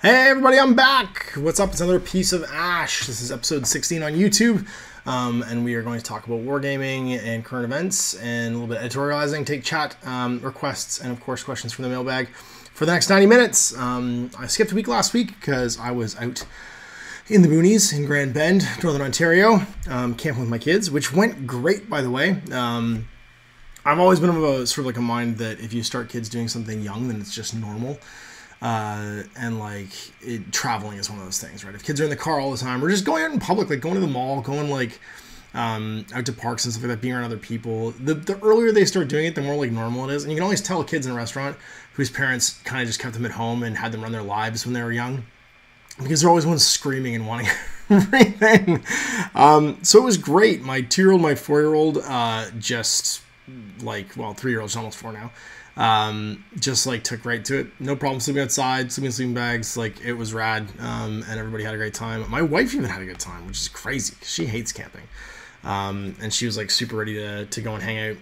Hey everybody, I'm back! What's up? It's another piece of ash. This is episode 16 on YouTube, and we are going to talk about wargaming and current events and a little bit of editorializing, take chat requests, and of course questions from the mailbag for the next 90 minutes. I skipped a week last week because I was out in the boonies in Grand Bend, Northern Ontario, camping with my kids, which went great, by the way. I've always been of a sort of like a mind that if you start kids doing something young, then it's just normal. And like traveling is one of those things, right? If kids are in the car all the time, or just going out in public, like going to the mall, going like out to parks and stuff like that, being around other people, the earlier they start doing it, the more like normal it is. And you can always tell kids in a restaurant whose parents kind of just kept them at home and had them run their lives when they were young, because they're always ones screaming and wanting everything. So it was great. My 2-year-old, my 4-year-old, just like, well, 3-year-old's almost 4 now. Just like took right to it. No problem sleeping outside, sleeping in sleeping bags. Like, it was rad. And everybody had a great time. My wife even had a good time, which is crazy because she hates camping. And she was like super ready to go and hang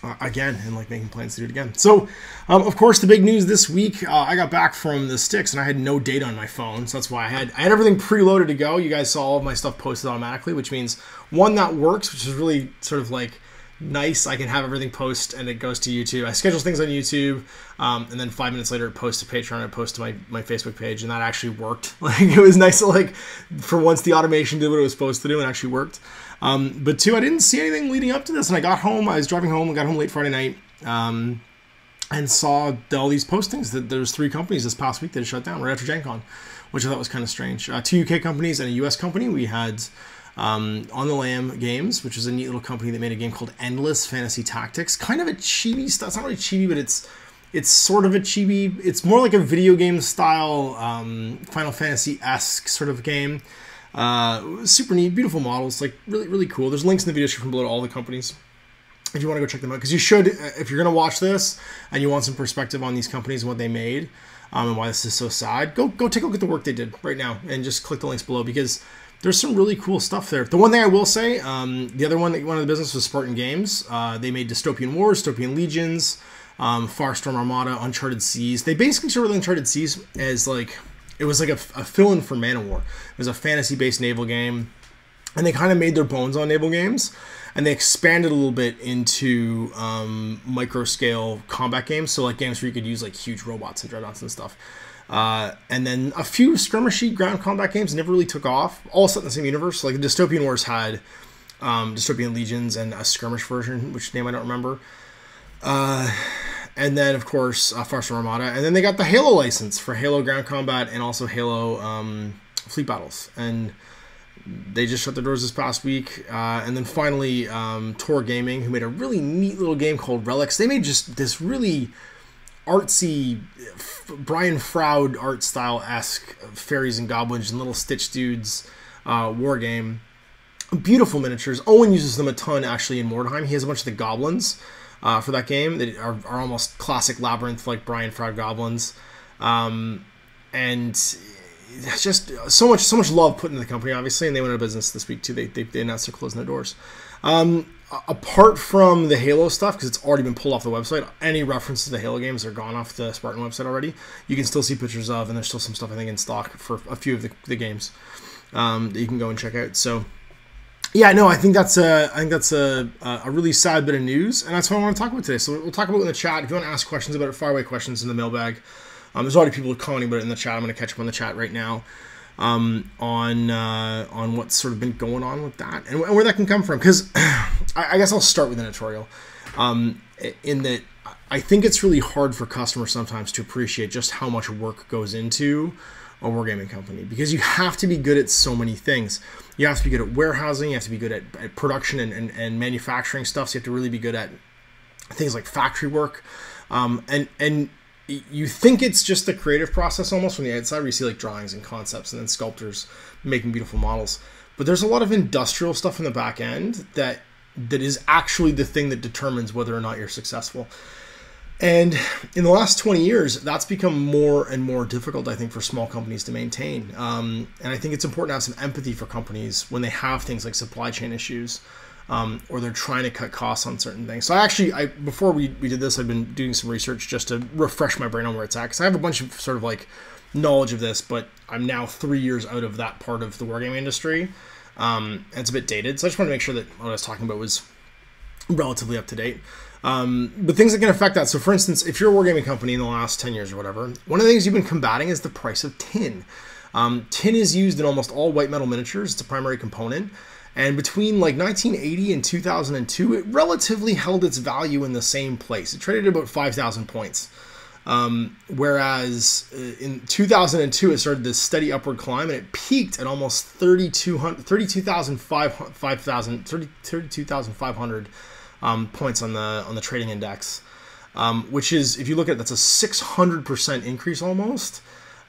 out again and like making plans to do it again. So, of course, the big news this week, I got back from the sticks and I had no data on my phone. So that's why I had everything preloaded to go. You guys saw all of my stuff posted automatically, which means one, that works, which is really sort of like nice. I can have everything post and it goes to YouTube. I schedule things on YouTube, and then 5 minutes later it posts to Patreon, it posts to my Facebook page, and that actually worked. Like, it was nice to, like, for once the automation did what it was supposed to do and actually worked. But two, I didn't see anything leading up to this, and I got home, I was driving home, I got home late Friday night, and saw all these postings that there's 3 companies this past week that had shut down right after Gen Con, which I thought was kind of strange. 2 UK companies and a US company. We had On the Lamb Games, which is a neat little company that made a game called Endless Fantasy Tactics. Kind of a chibi stuff. It's not really chibi, but it's sort of a chibi. It's more like a video game style, Final Fantasy-esque sort of game. Super neat, beautiful models, like really, really cool. There's links in the video description below to all the companies if you want to go check them out. Because you should, if you're going to watch this and you want some perspective on these companies and what they made, and why this is so sad, go take a look at the work they did right now and just click the links below, because there's some really cool stuff there. The one thing I will say, the other one that went out of the business was Spartan Games. They made Dystopian Wars, Dystopian Legions, Firestorm, Armada, Uncharted Seas. They basically started with Uncharted Seas as like, it was like a fill-in for Man of War. It was a fantasy-based naval game, and they kind of made their bones on naval games, and they expanded a little bit into micro-scale combat games, so like games where you could use like huge robots and dreadnoughts and stuff. And then a few skirmishy ground combat games never really took off, all set in the same universe. Like the Dystopian Wars had Dystopian Legions and a skirmish version, which name I don't remember. And then, of course, Firestorm, Armada. And then they got the Halo license for Halo ground combat and also Halo fleet battles. And they just shut their doors this past week. And then finally, TOR Gaming, who made a really neat little game called RELICS. They made just this really artsy, Brian Froud art style-esque fairies and goblins and little Stitch dudes war game. Beautiful miniatures. Owen uses them a ton actually in Mordheim. He has a bunch of the goblins for that game that are almost classic Labyrinth, like Brian Froud goblins. And it's just so much love put into the company, obviously, and they went out of business this week too. They announced they're closing their doors. Apart from the Halo stuff, because it's already been pulled off the website, any references to the Halo games are gone off the Spartan website already. You can still see pictures of, and there's still some stuff I think in stock for a few of the games that you can go and check out. So, yeah, no, I think that's a really sad bit of news, and that's what I want to talk about today. So we'll talk about it in the chat. If you want to ask questions about it, fire away questions in the mailbag. There's already people commenting about it in the chat. I'm going to catch up on the chat right now. On what's sort of been going on with that and where that can come from, because I guess I'll start with an editorial, in that I think it's really hard for customers sometimes to appreciate just how much work goes into a wargaming company, because you have to be good at so many things. You have to be good at warehousing, you have to be good at production and manufacturing stuff, so you have to really be good at things like factory work, and you think it's just the creative process almost from the outside, where you see like drawings and concepts and then sculptors making beautiful models. But there's a lot of industrial stuff in the back end that is actually the thing that determines whether or not you're successful. And in the last 20 years, that's become more and more difficult, I think, for small companies to maintain. And I think it's important to have some empathy for companies when they have things like supply chain issues, or they're trying to cut costs on certain things. So before we did this, I've been doing some research just to refresh my brain on where it's at, because I have a bunch of sort of like knowledge of this, but I'm now 3 years out of that part of the wargaming industry. It's a bit dated, so I just want to make sure that what I was talking about was relatively up to date. But things that can affect that. So for instance, if you're a wargaming company in the last 10 years or whatever, one of the things you've been combating is the price of tin. Tin is used in almost all white metal miniatures. It's a primary component. And between like 1980 and 2002, it relatively held its value in the same place. It traded at about 5,000 points. Whereas in 2002, it started this steady upward climb, and it peaked at almost 32,500 points on the trading index, which is, if you look at it, that's a 600% increase almost.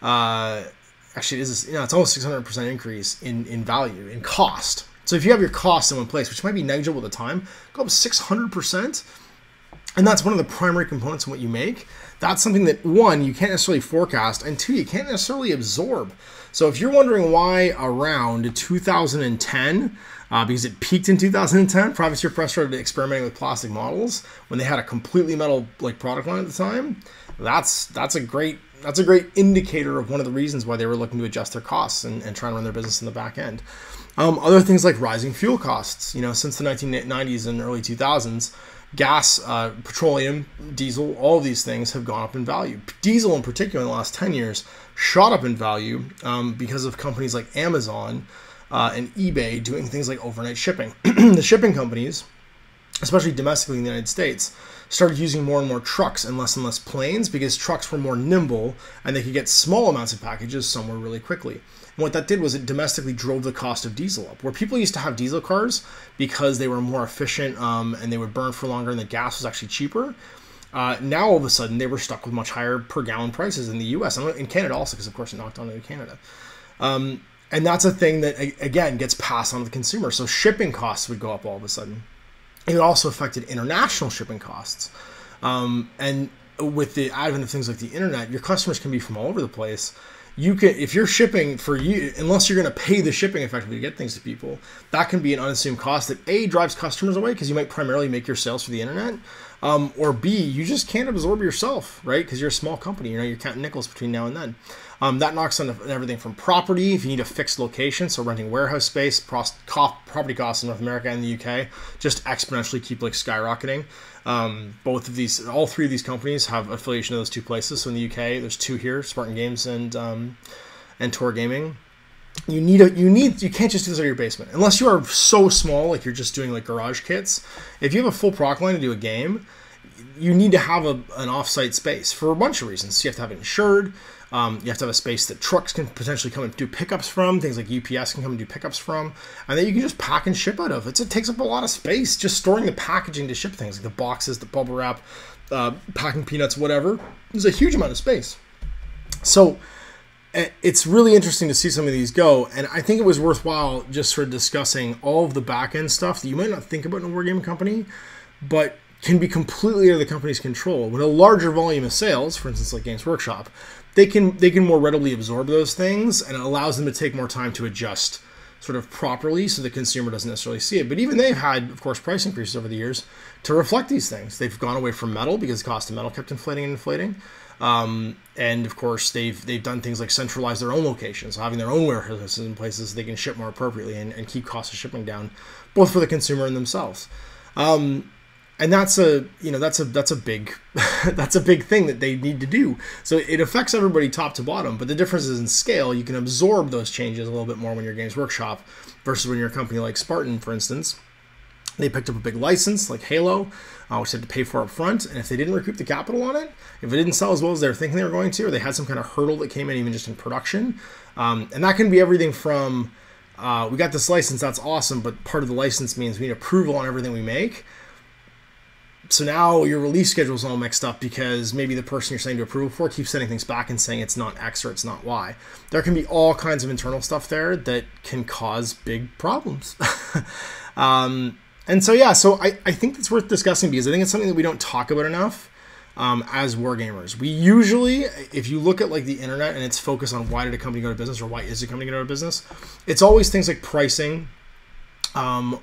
Actually, it's almost 600% increase in value, in cost. So if you have your costs in one place, which might be negligible at the time, go up 600%. And that's one of the primary components in what you make. That's something that, one, you can't necessarily forecast, and two, you can't necessarily absorb. So if you're wondering why around 2010, because it peaked in 2010, Privateer Press started experimenting with plastic models when they had a completely metal like product line at the time, that's a great indicator of one of the reasons why they were looking to adjust their costs and try and run their business in the back end. Other things like rising fuel costs. Since the 1990s and early 2000s, gas, petroleum, diesel, all of these things have gone up in value. Diesel in particular in the last 10 years shot up in value because of companies like Amazon and eBay doing things like overnight shipping. The shipping companies, especially domestically in the United States, started using more and more trucks and less planes because trucks were more nimble and they could get small amounts of packages somewhere really quickly. And what that did was it domestically drove the cost of diesel up. Where people used to have diesel cars because they were more efficient and they would burn for longer and the gas was actually cheaper, now all of a sudden they were stuck with much higher per gallon prices in the US and in Canada also, because of course it knocked on into Canada. And that's a thing that, again, gets passed on to the consumer. So shipping costs would go up all of a sudden. It also affected international shipping costs. And with the advent of things like the internet, your customers can be from all over the place. If you're shipping for you, unless you're going to pay the shipping effectively to get things to people, that can be an unassumed cost that A, drives customers away because you might primarily make your sales through the internet, or B, you just can't absorb yourself, right? Because you're a small company, you're counting nickels between now and then. That knocks on everything from property. If you need a fixed location, so renting warehouse space, property costs in North America and the UK just exponentially keep skyrocketing. All three of these companies have affiliation to those two places. So in the UK, there's two here, Spartan Games and TOR Gaming. You can't just do this out of your basement unless you are so small, like you're just doing garage kits. If you have a full product line to do a game, you need to have an off-site space for a bunch of reasons. You have to have it insured. You have to have a space that trucks can potentially come and do pickups from, things like UPS can come and do pickups from, and then you can just pack and ship out of. It takes up a lot of space just storing the packaging to ship things, like the boxes, the bubble wrap, packing peanuts, whatever. There's a huge amount of space. So it's really interesting to see some of these go, and I think it was worthwhile just sort of discussing all of the back-end stuff that you might not think about in a wargaming company, but can be completely out of the company's control. With a larger volume of sales, for instance, like Games Workshop, they can more readily absorb those things, and it allows them to take more time to adjust sort of properly so the consumer doesn't necessarily see it. But even they've had, of course, price increases over the years to reflect these things. They've gone away from metal because the cost of metal kept inflating and inflating. And of course, they've done things like centralize their own locations, so having their own warehouses in places they can ship more appropriately and keep costs of shipping down, both for the consumer and themselves. And that's a big that's a big thing that they need to do. So it affects everybody top to bottom, but the difference is in scale. You can absorb those changes a little bit more when you're Games Workshop versus when you're a company like Spartan, for instance. They picked up a big license like Halo, which they had to pay for up front, and if they didn't recoup the capital on it, if it didn't sell as well as they were thinking they were going to, or they had some kind of hurdle that came in even just in production, and that can be everything from we got this license, that's awesome, but part of the license means we need approval on everything we make. So now your release schedule is all mixed up because maybe the person you're sending to approval for keeps sending things back and saying it's not X or it's not Y. There can be all kinds of internal stuff there that can cause big problems. And so, yeah, I think it's worth discussing because I think it's something that we don't talk about enough as wargamers. We usually, if you look at the internet and its focus on why did a company go out of business or why is a company going out of business, it's always things like pricing,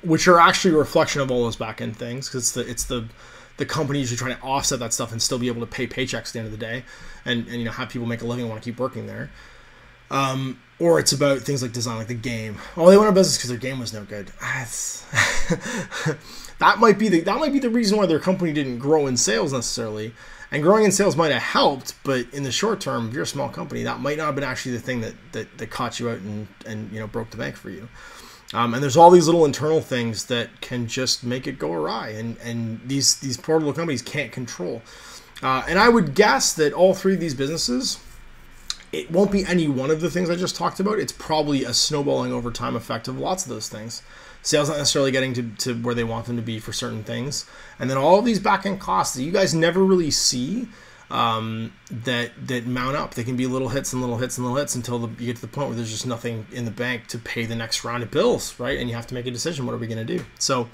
which are actually a reflection of all those back-end things because it's the the company usually trying to offset that stuff and still be able to pay paychecks at the end of the day, and you know, have people make a living and want to keep working there. Or it's about things like design, like the game. Oh, they went out of business because their game was no good. That might be the reason why their company didn't grow in sales necessarily. And growing in sales might have helped, but in the short term, if you're a small company, that might not have been actually the thing that caught you out and you know, broke the bank for you. And there's all these little internal things that can just make it go awry, and these poor little companies can't control. And I would guess that all three of these businesses, it won't be any one of the things I just talked about. It's probably a snowballing over time effect of lots of those things. Sales not necessarily getting to where they want them to be for certain things. And then all of these back-end costs that you guys never really see that mount up. They can be little hits and little hits and little hits until you get to the point where there's just nothing in the bank to pay the next round of bills, right? And you have to make a decision, what are we going to do? So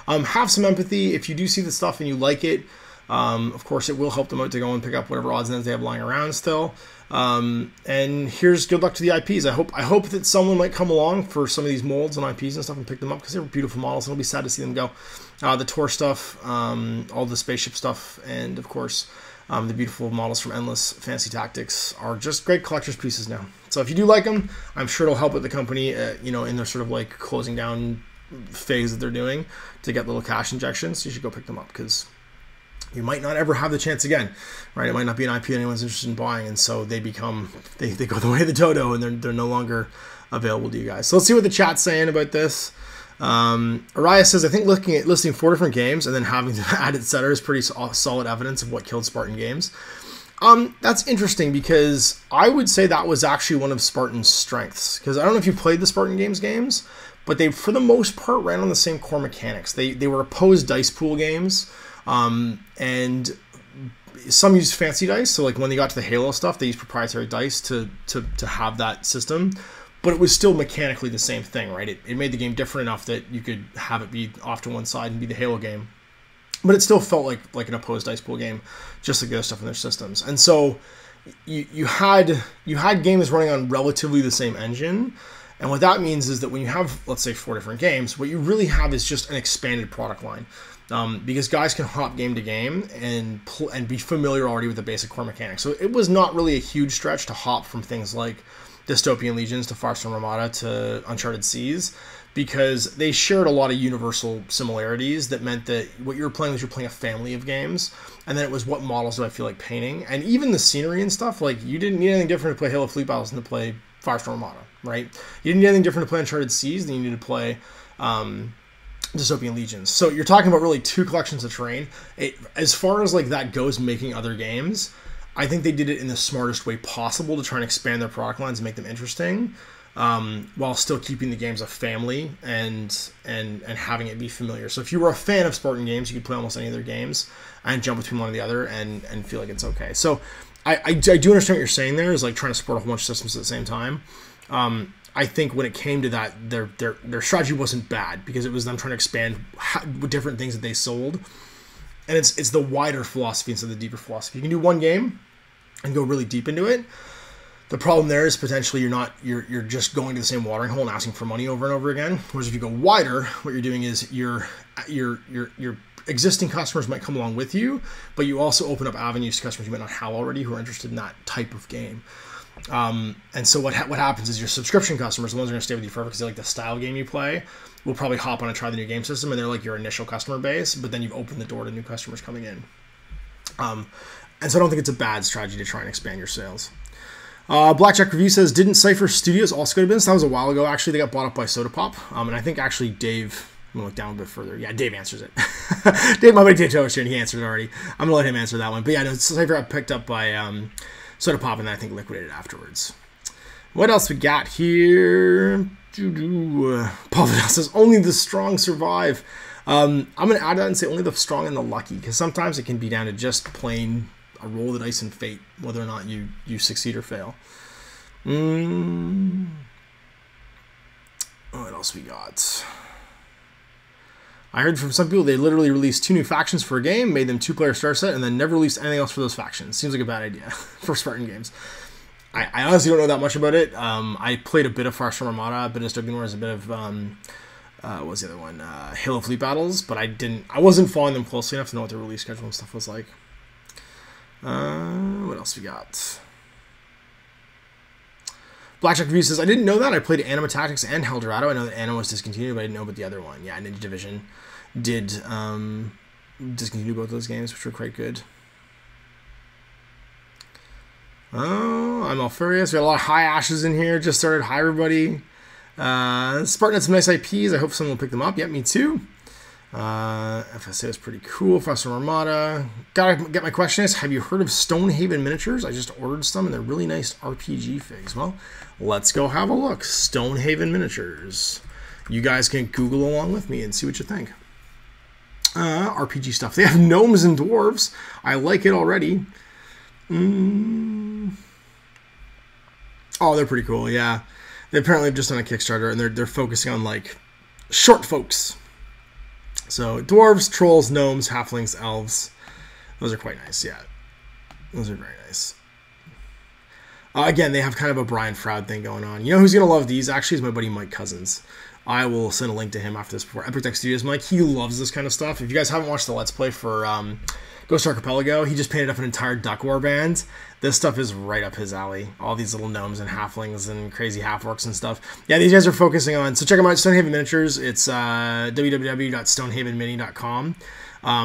have some empathy. If you do see the stuff and you like it, of course, it will help them out to go and pick up whatever odds and ends they have lying around still. And here's good luck to the IPs. I hope that someone might come along for some of these molds and IPs and stuff and pick them up, because they're beautiful models, and it'll be sad to see them go. The TOR stuff, all the spaceship stuff, and of course, the beautiful models from Endless Fantasy Tactics are just great collector's pieces now. So if you do like them, I'm sure it'll help with the company, you know, in their sort of like closing down phase that they're doing to get little cash injections. You should go pick them up, because you might not ever have the chance again, right? It might not be an IP anyone's interested in buying, and so they go the way of the dodo, and they're no longer available to you guys. So let's see what the chat's saying about this. Araya says, I think looking at listing 4 different games and then having to add etc. is pretty solid evidence of what killed Spartan Games. That's interesting, because I would say that was actually one of Spartan's strengths, because I don't know if you played the Spartan games, but they, for the most part, ran on the same core mechanics. They were opposed dice pool games. And some use fancy dice, so like when they got to the Halo stuff, they used proprietary dice to have that system, but it was still mechanically the same thing, right? It made the game different enough that you could have it be off to one side and be the Halo game, but it still felt like an opposed dice pool game, just like the other stuff in their systems. And so you had games running on relatively the same engine. And what that means is that when you have, let's say, 4 different games, what you really have is just an expanded product line. Because guys can hop game to game and be familiar already with the basic core mechanics. So it was not really a huge stretch to hop from things like Dystopian Legions to Firestorm Armada to Uncharted Seas, because they shared a lot of universal similarities that meant that what you were playing was you're playing a family of games, and then it was what models do I feel like painting. And even the scenery and stuff, like you didn't need anything different to play Halo Fleet Battles than to play Firestorm Armada, right? You didn't need anything different to play Uncharted Seas than you needed to play Dystopian Legions. So you're talking about really 2 collections of terrain. As far as like that goes, making other games, I think they did it in the smartest way possible to try and expand their product lines and make them interesting, while still keeping the games a family and having it be familiar. So if you were a fan of Spartan Games, you could play almost any of their games and jump between one or the other and feel like it's okay. So I do understand what you're saying there, is like trying to support a whole bunch of systems at the same time. I think when it came to that, their strategy wasn't bad, because it was them trying to expand different things that they sold, and it's the wider philosophy instead of the deeper philosophy. You can do one game and go really deep into it. The problem there is potentially you're just going to the same watering hole and asking for money over and over again. Whereas if you go wider, what you're doing is your existing customers might come along with you, but you also open up avenues to customers you might not have already who are interested in that type of game. And so what happens is your subscription customers, the ones who are going to stay with you forever because they like the style game you play, will probably hop on and try the new game system, and they're like your initial customer base, but then you've opened the door to new customers coming in. And so I don't think it's a bad strategy to try and expand your sales. Blackjack Review says, didn't Cypher Studios also go to business? That was a while ago, actually. They got bought up by Soda Pop. And I think actually Dave, I'm going to look down a bit further. Yeah, Dave answers it. Dave, my buddy Dave Toast, and he answered it already. I'm going to let him answer that one. But yeah, no, Cypher got picked up by Soda Pop, and then I think liquidated afterwards. What else we got here? Paul Vidal says, only the strong survive. I'm going to add that and say only the strong and the lucky, because sometimes it can be down to just plain a roll of the dice and fate, whether or not you succeed or fail. What else we got? I heard from some people they literally released 2 new factions for a game, made them 2-player star set, and then never released anything else for those factions. Seems like a bad idea for Spartan Games. I honestly don't know that much about it. I played a bit of Firestorm Armada, a bit of Dystopian Wars, a bit of what was the other one? Halo Fleet Battles, but I wasn't following them closely enough to know what the release schedule and stuff was like. What else we got? Blackjack Review says, I didn't know that. I played Anima Tactics and Eldorado. I know that Anima was discontinued, but I didn't know about the other one. Yeah, Ninja Division did discontinue both of those games, which were quite good. Oh, I'm all furious. We got a lot of high ashes in here. Just started. Hi, everybody. Spartan had some nice IPs. I hope someone will pick them up. Yeah, me too. FSA is pretty cool. Firestorm Armada. Gotta get my question is, have you heard of Stonehaven Miniatures? I just ordered some, and they're really nice RPG figs. Well, let's go have a look. Stonehaven Miniatures. You guys can Google along with me and see what you think. RPG stuff. They have gnomes and dwarves. I like it already. Oh, they're pretty cool, yeah. They apparently have just done a Kickstarter, and they're focusing on, like, short folks. So, dwarves, trolls, gnomes, halflings, elves. Those are quite nice, yeah. Those are very nice. Again, they have kind of a Brian Froud thing going on. You know who's going to love these, actually, is my buddy Mike Cousins. I will send a link to him after this before. Epic Tech Studios Mike, he loves this kind of stuff. If you guys haven't watched the Let's Play for Ghost Archipelago, he just painted up an entire Duck War band. This stuff is right up his alley. All these little gnomes and halflings and crazy half-orcs and stuff. Yeah, these guys are focusing on... So check them out, Stonehaven Miniatures. It's www.stonehavenmini.com.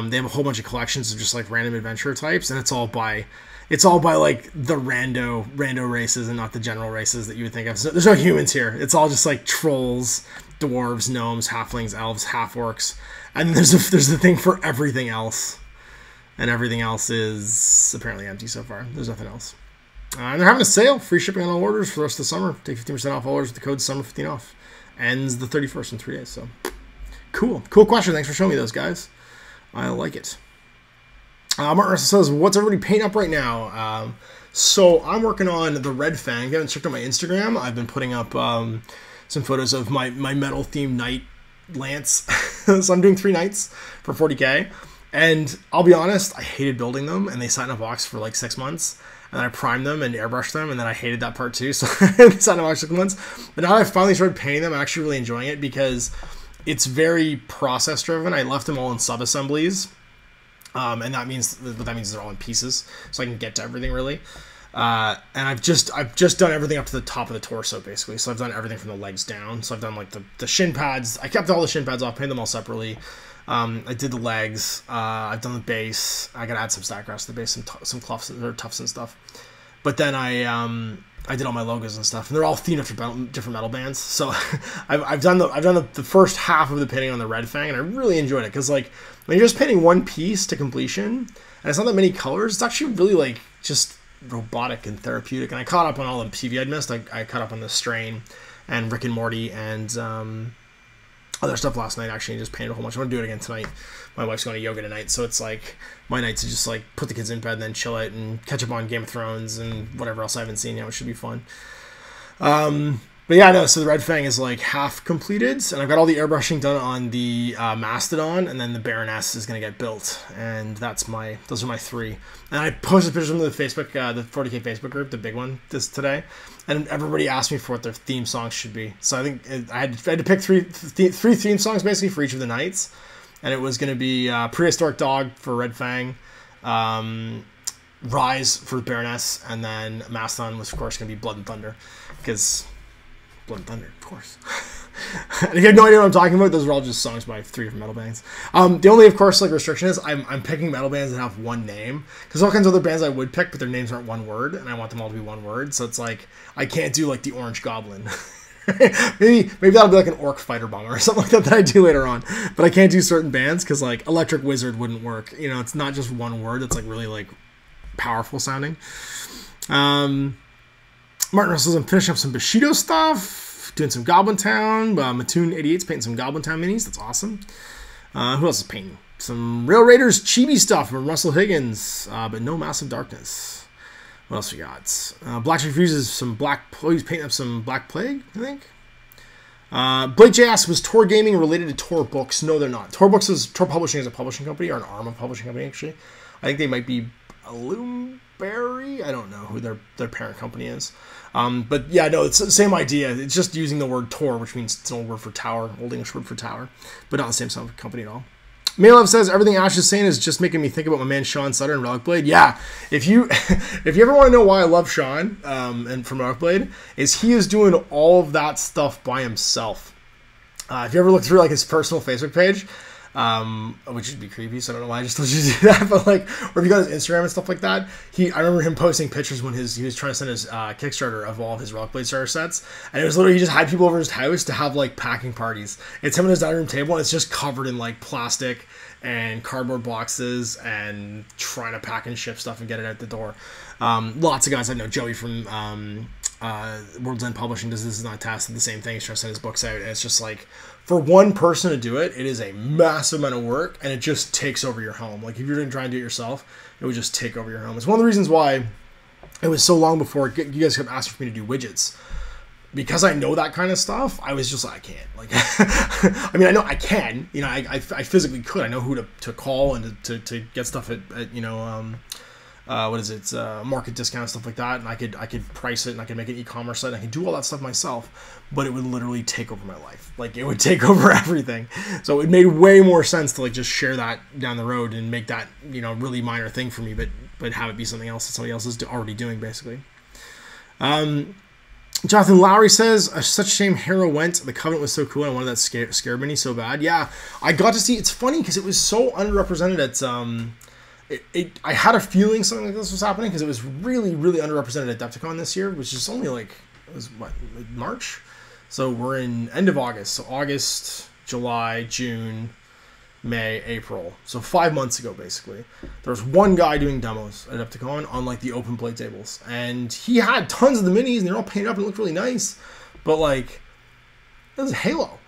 They have a whole bunch of collections of just like random adventure types, and it's all by like the rando races and not the general races that you would think of. So there's no humans here. It's all just like trolls, dwarves, gnomes, halflings, elves, half-orcs. And then there's the thing for everything else. And everything else is apparently empty so far. There's nothing else. And they're having a sale. Free shipping on all orders for the rest of the summer. Take 15% off all orders with the code SUMMER15 off. Ends the 31st in 3 days. So cool. Cool question. Thanks for showing me those, guys. I like it. Martin Russell says, what's everybody painting up right now? So I'm working on the Red Fang. If you haven't checked out my Instagram, I've been putting up some photos of my metal-themed knight lance. So I'm doing 3 knights for 40K. And I'll be honest, I hated building them, and they sat in a box for like 6 months. And then I primed them and airbrushed them, and then I hated that part too, so they sat in a box for 6 months. But now that I've finally started painting them, I'm actually really enjoying it because it's very process-driven. I left them all in sub-assemblies, and that means they're all in pieces, so I can get to everything really. And I've just done everything up to the top of the torso, basically. So I've done everything from the legs down. So I've done like the shin pads. I kept all the shin pads off, painted them all separately. I did the legs. I've done the base. I gotta add some stack grass to the base, some cluffs or tufts and stuff. But then I did all my logos and stuff, and they're all themed after different metal bands. So I've done the first half of the painting on the Red Fang, and I really enjoyed it because like when you're just painting one piece to completion, and it's not that many colors, it's actually really like just robotic and therapeutic. And I caught up on all the TV I'd missed. I caught up on the Strain and Rick and Morty and other stuff last night, actually, and just painted a whole bunch. I'm going to do it again tonight. My wife's going to yoga tonight, so it's like my night to just like put the kids in bed and then chill it and catch up on Game of Thrones and whatever else I haven't seen yet, which should be fun. But yeah, no, so the Red Fang is like half completed, and I've got all the airbrushing done on the Mastodon, and then the Baroness is going to get built, and those are my 3. And I posted pictures of them to the Facebook, the 40K Facebook group, the big one, today, and everybody asked me for what their theme songs should be. So I think I had to pick three theme songs basically for each of the nights, and it was going to be Prehistoric Dog for Red Fang, Rise for the Baroness, and then Mastodon was of course going to be Blood and Thunder, because Blood and Thunder, of course. And if you have no idea what I'm talking about, those are all just songs by 3 different metal bands. The only, of course, like restriction is I'm picking metal bands that have one name, because all kinds of other bands I would pick, but their names aren't one word, and I want them all to be one word. So it's like I can't do like the Orange Goblin. maybe that'll be like an Orc Fighter Bomber or something like that I do later on. But I can't do certain bands because like Electric Wizard wouldn't work. You know, it's not just one word. It's like really like powerful sounding. Martin Russell's finishing up some Bushido stuff, doing some Goblin Town. Mattoon88's painting some Goblin Town minis. That's awesome. Who else is painting? Some Rail Raiders chibi stuff from Russell Higgins, but no Massive Darkness. What else we got? Black refuses some Black. He's painting up some Black Plague, I think. Blake J asks, was TOR Gaming related to TOR Books? No, they're not. TOR Publishing is a publishing company, or an arm of a publishing company, actually. I think they might be Bloomberry. I don't know who their parent company is. But yeah, no, it's the same idea. It's just using the word TOR, which means it's an old word for tower, old English word for tower, but not the same company at all. Maylove says, everything Ash is saying is just making me think about my man Sean Sutter and Relic Blade. Yeah, if you ever want to know why I love Sean and from Relic Blade, is he is doing all of that stuff by himself. If you ever look through like his personal Facebook page, which would be creepy, so I don't know why I just told you to do that, but like, or if you got his Instagram and stuff like that, I remember him posting pictures when he was trying to send his Kickstarter of all of his Relic Blade starter sets, and it was literally, he just had people over his house to have like packing parties. It's him at his dining room table, and it's just covered in like plastic and cardboard boxes and trying to pack and ship stuff and get it out the door. Lots of guys I know, Joey from World's End Publishing does this, is not tested the same thing. He's trying to send his books out, and it's just like, for one person to do it, it is a massive amount of work, and it just takes over your home. Like if you're going to try and do it yourself, it would just take over your home. It's one of the reasons why it was so long before you guys kept asking for me to do widgets. Because I know that kind of stuff, I was just like, I can't. Like, I mean, I know I can. You know, I physically could. I know who to call and to get stuff at you know, what is it, market discount, stuff like that, and I could price it, and I could make an e-commerce site, and I could do all that stuff myself, but it would literally take over my life. Like, it would take over everything. So it made way more sense to like just share that down the road and make that, you know, really minor thing for me, but have it be something else that somebody else is already doing, basically. Jonathan Lowry says, such a shame Hero went. The Covenant was so cool, and I wanted that scare mini so bad. Yeah, I got to see. It's funny because it was so underrepresented at I had a feeling something like this was happening because it was really, really underrepresented at Adepticon this year, which is only like, it was what, March? So we're in end of August. So August, July, June, May, April. So 5 months ago, basically. There was one guy doing demos at Adepticon on like the open play tables. And he had tons of the minis, and they're all painted up and looked really nice. But like, it was Halo.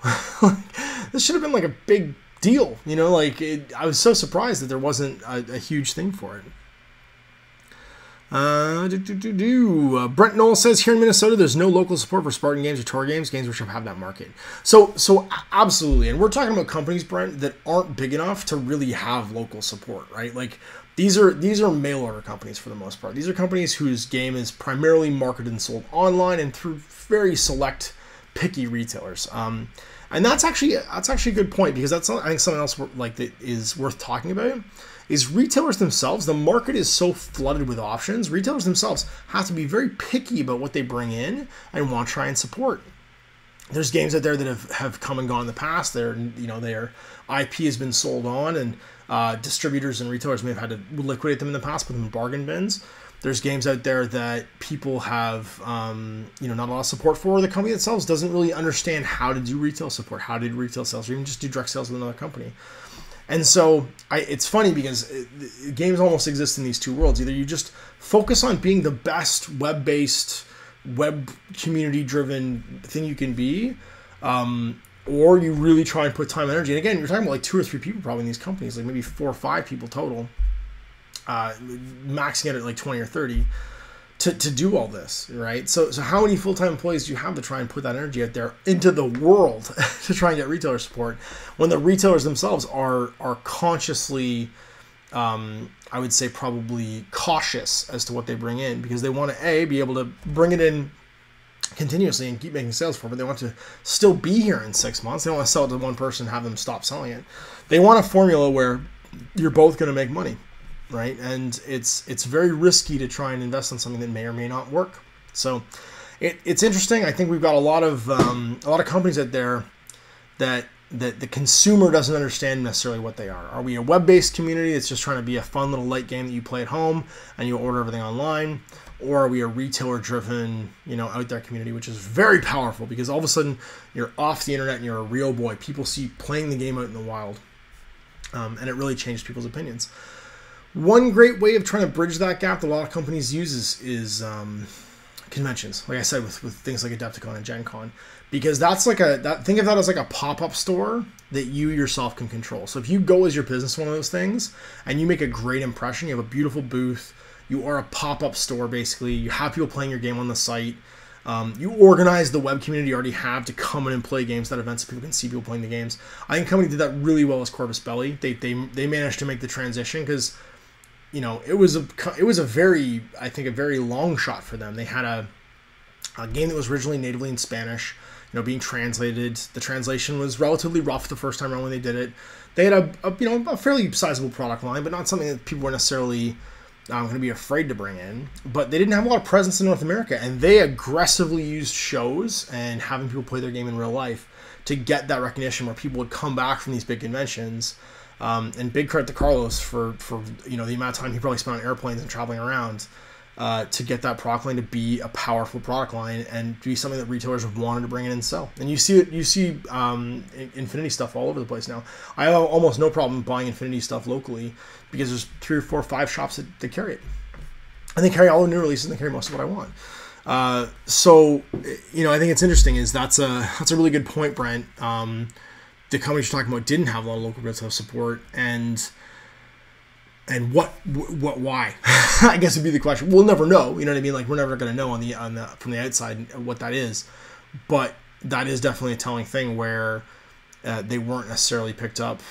This should have been like a big deal, you know, like I was so surprised that there wasn't a huge thing for it. Brent Knoll says, here in Minnesota, there's no local support for Spartan Games or TOR Games which have that market. So absolutely, and we're talking about companies, Brent, that aren't big enough to really have local support, right? Like these are mail order companies for the most part. These are companies whose game is primarily marketed and sold online and through very select, picky retailers. And that's actually a good point, because that's, I think, something else like that is worth talking about. Is retailers themselves, the market is so flooded with options, retailers themselves have to be very picky about what they bring in and want to try and support. There's games out there that have come and gone in the past. Their IP has been sold on, and distributors and retailers may have had to liquidate them in the past, put them in bargain bins. There's games out there that people have, not a lot of support for. The company themselves doesn't really understand how to do retail support, how to do retail sales, or even just do direct sales with another company. And so it's funny because games almost exist in these two worlds. Either you just focus on being the best web-based, web community-driven thing you can be, or you really try and put time and energy. And again, you're talking about like 2 or 3 people probably in these companies, like maybe 4 or 5 people total, maxing out at like 20 or 30 to do all this, right? So how many full-time employees do you have to try and put that energy out there into the world to try and get retailer support, when the retailers themselves are consciously, I would say probably cautious as to what they bring in, because they want to be able to bring it in continuously and keep making sales for it, but they want to still be here in 6 months. They don't want to sell it to one person and have them stop selling it. They want a formula where you're both going to make money, right? And it's very risky to try and invest in something that may or may not work. So it's interesting. I think we've got a lot of companies out there that the consumer doesn't understand necessarily what they are. Are we a web-based community that's just trying to be a fun little light game that you play at home and you order everything online? Or are we a retailer-driven, out there community, which is very powerful, because all of a sudden you're off the internet and you're a real boy. People see you playing the game out in the wild, and it really changes people's opinions. One great way of trying to bridge that gap that a lot of companies use is conventions. Like I said, with things like Adepticon and Gen Con, because that's like think of that as like a pop-up store that you yourself can control. So if you go as your business one of those things and you make a great impression, you have a beautiful booth, you are a pop-up store basically, you have people playing your game on the site, you organize the web community you already have to come in and play games at events so people can see people playing the games. I think a company did that really well as Corvus Belli. They managed to make the transition, because it was a very, I think, a very long shot for them. They had A game that was originally natively in Spanish, being translated. The translation was relatively rough the first time around when they did it. They had a fairly sizable product line, but not something that people were necessarily going to be afraid to bring in. But they didn't have a lot of presence in North America, and they aggressively used shows and having people play their game in real life to get that recognition where people would come back from these big conventions. And big credit to Carlos for the amount of time he probably spent on airplanes and traveling around to get that product line to be a powerful product line and be something that retailers have wanted to bring in and sell. And you see Infinity stuff all over the place now. I have almost no problem buying Infinity stuff locally because there's 3 or 4 or 5 shops that carry it, and they carry all the new releases and they carry most of what I want. So I think it's interesting. That's a really good point, Brent. The companies you're talking about didn't have a lot of local retail support, and why? I guess would be the question. We'll never know. You know what I mean? Like, we're never going to know from the outside what that is. But that is definitely a telling thing where they weren't necessarily picked up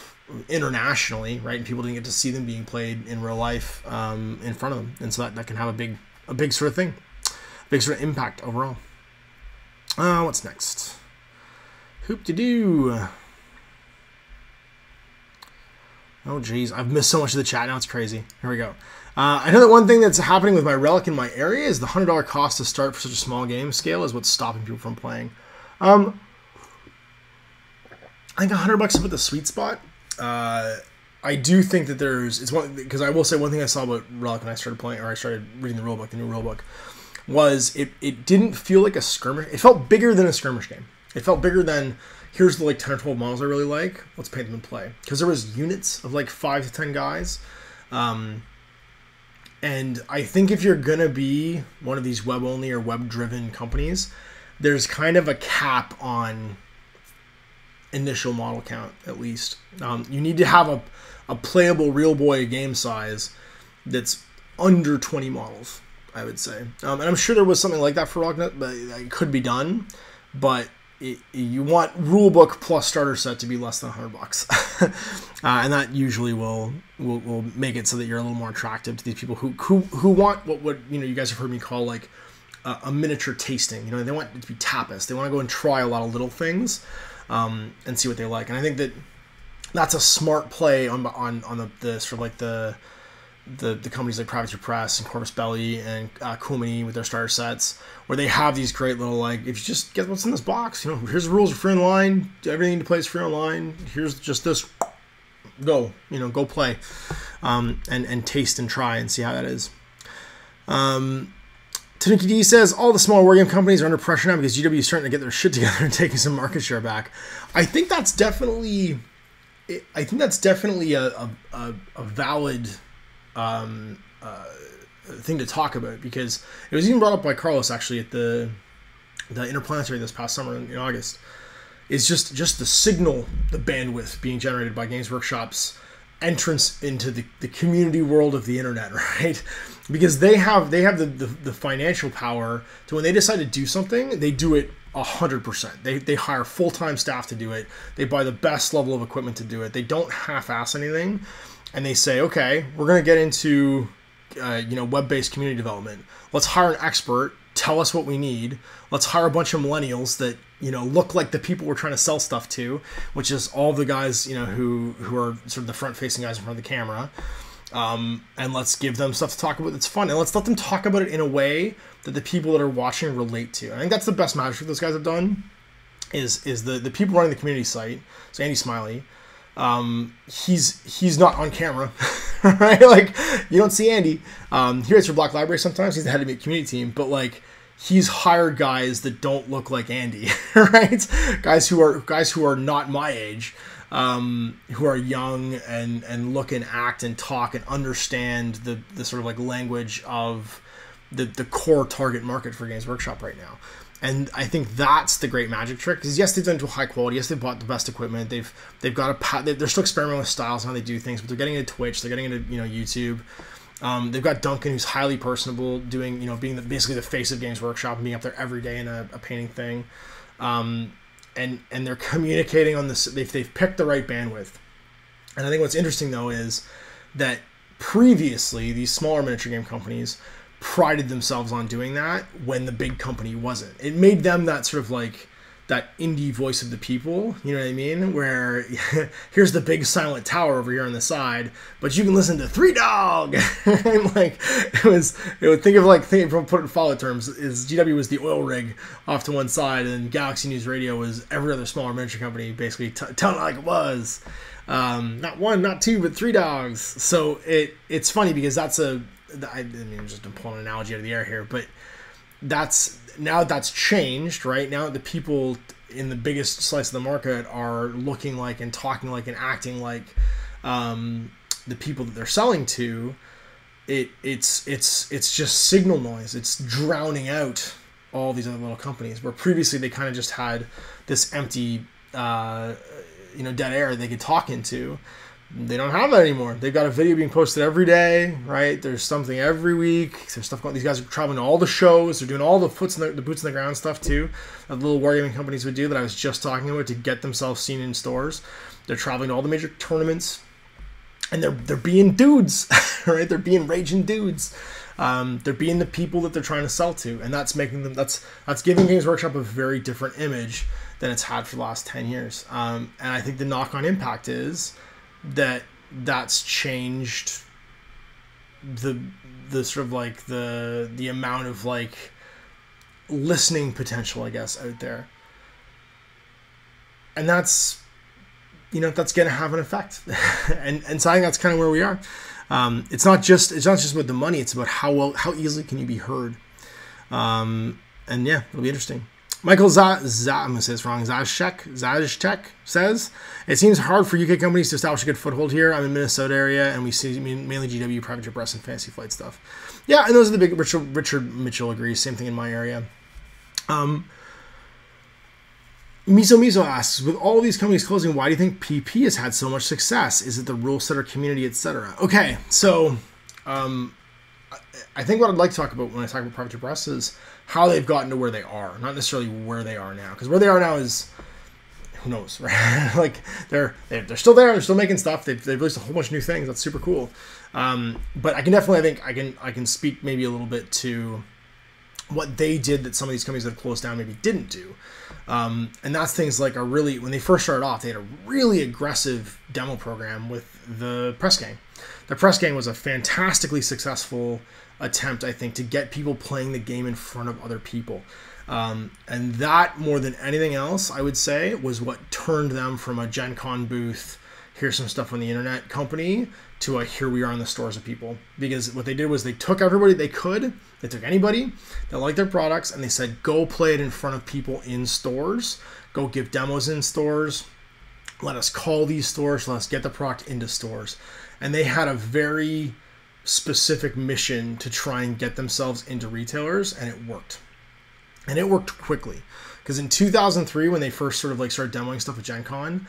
internationally, right? And people didn't get to see them being played in real life in front of them, and so that can have a big sort of thing, big sort of impact overall. What's next? Hoop-de-doo. Oh, geez. I've missed so much of the chat now. It's crazy. Here we go. I know that one thing that's happening with my Relic in my area is the $100 cost to start for such a small game scale is what's stopping people from playing. I think $100 is about the sweet spot. I do think that because I will say one thing I saw about Relic when I started playing, or I started reading the rulebook, the new rulebook, was it didn't feel like a skirmish. It felt bigger than a skirmish game. It felt bigger than, here's the 10 or 12 models I really like, let's paint them and play. Because there was units of 5 to 10 guys. And I think if you're going to be one of these web-only or web-driven companies, there's kind of a cap on initial model count, at least. You need to have a playable real boy game size that's under 20 models, I would say. And I'm sure there was something like that for Rocknet, but it could be done. But you want rulebook plus starter set to be less than $100, and that usually will make it so that you're a little more attractive to these people who want what you guys have heard me call a miniature tasting. They want it to be tapas. They want to go and try a lot of little things and see what they like. And I think that's a smart play on the sort of the companies like Privateer Press and Corvus Belli and Kumini with their starter sets, where they have these great little, if you just get what's in this box, here's the rules are free online, everything to play is free online, here's just this, go play, and taste and try and see how that is. Tanuki D says, all the small wargame companies are under pressure now because GW is starting to get their shit together and taking some market share back. I think that's definitely a valid thing to talk about, because it was even brought up by Carlos actually at the Interplanetary this past summer in August. Is just the signal, the bandwidth being generated by Games Workshop's entrance into the community world of the internet, right? Because they have the financial power to, when they decide to do something, they do it 100%. They hire full-time staff to do it. They buy the best level of equipment to do it. They don't half-ass anything. And they say, okay, we're going to get into web-based community development. Let's hire an expert, tell us what we need. Let's hire a bunch of millennials that look like the people we're trying to sell stuff to, which is all the guys who are sort of the front-facing guys in front of the camera. And let's give them stuff to talk about that's fun, and let's let them talk about it in a way that the people that are watching relate to. I think that's the best magic those guys have done. Is the people running the community site. So Andy Smiley. He's not on camera, right? You don't see Andy. He writes for Black Library sometimes. He's the head of the community team, but he's hired guys that don't look like Andy, right? Guys who are not my age, who are young and look and act and talk and understand the sort of language of the core target market for Games Workshop right now. And I think that's the great magic trick, because yes, they've done it to high quality. Yes, they've bought the best equipment. They've got they're still experimenting with styles and how they do things, but they're getting into Twitch. They're getting into YouTube. They've got Duncan, who's highly personable, doing being basically the face of Games Workshop and being up there every day in a painting thing. And they're communicating on this. They've picked the right bandwidth. And I think what's interesting though is that previously these smaller miniature game companies prided themselves on doing that when the big company wasn't. It made them that sort of like that indie voice of the people, you know what I mean? Where here's the big silent tower over here on the side, but you can listen to Three Dog. And like it would think of put it in follow terms is GW was the oil rig off to one side, and Galaxy News Radio was every other smaller miniature company basically telling it like it was. Not one, not two, but three dogs. So it's funny because that's I'm just pulling an analogy out of the air here, but that's changed, right? Now the people in the biggest slice of the market are looking like and talking like and acting like the people that they're selling to. It's just signal noise. It's drowning out all these other little companies where previously they kind of just had this empty dead air they could talk into. They don't have that anymore. They've got a video being posted every day, right? There's something every week. There's stuff going. These guys are traveling to all the shows. They're doing all the boots in the ground stuff too. That little Wargaming companies would do that I was just talking about to get themselves seen in stores. They're traveling to all the major tournaments, and they're being dudes, right? They're being raging dudes. They're being the people that they're trying to sell to, and that's making them. That's giving Games Workshop a very different image than it's had for the last 10 years. And I think the knock-on impact is that's changed the sort of like the amount of like listening potential, I guess, out there, and that's going to have an effect. and so I think that's kind of where we are. It's not just about the money, it's about how easily can you be heard. And yeah, it'll be interesting. Michael I'm going to say this wrong. Zazchek says, it seems hard for UK companies to establish a good foothold here. I'm in Minnesota area, and we see mainly GW, private jet press, and fantasy flight stuff. Yeah, and those are the big. Richard Mitchell agrees. Same thing in my area. Miso asks, with all these companies closing, why do you think PP has had so much success? Is it the rule setter community, etc.? Okay, so I think what I'd like to talk about when I talk about private jet press is how they've gotten to where they are, not necessarily where they are now. Because where they are now is, who knows, right? Like they're still there, they're still making stuff. They've released a whole bunch of new things. That's super cool. But I can definitely, I think I can speak maybe a little bit to what they did that some of these companies that have closed down maybe didn't do. And that's things like when they first started off, they had a really aggressive demo program with the press gang. The press gang was a fantastically successful attempt, I think, to get people playing the game in front of other people. And that, more than anything else, I would say, was what turned them from a Gen Con booth, here's some stuff on the internet company, to a here we are in the stores of people. Because what they did was they took everybody they could, they took anybody that liked their products, and they said, go play it in front of people in stores, go give demos in stores, let us call these stores, let us get the product into stores. And they had a very specific mission to try and get themselves into retailers, and it worked. And it worked quickly. Because in 2003, when they first sort of like started demoing stuff at Gen Con,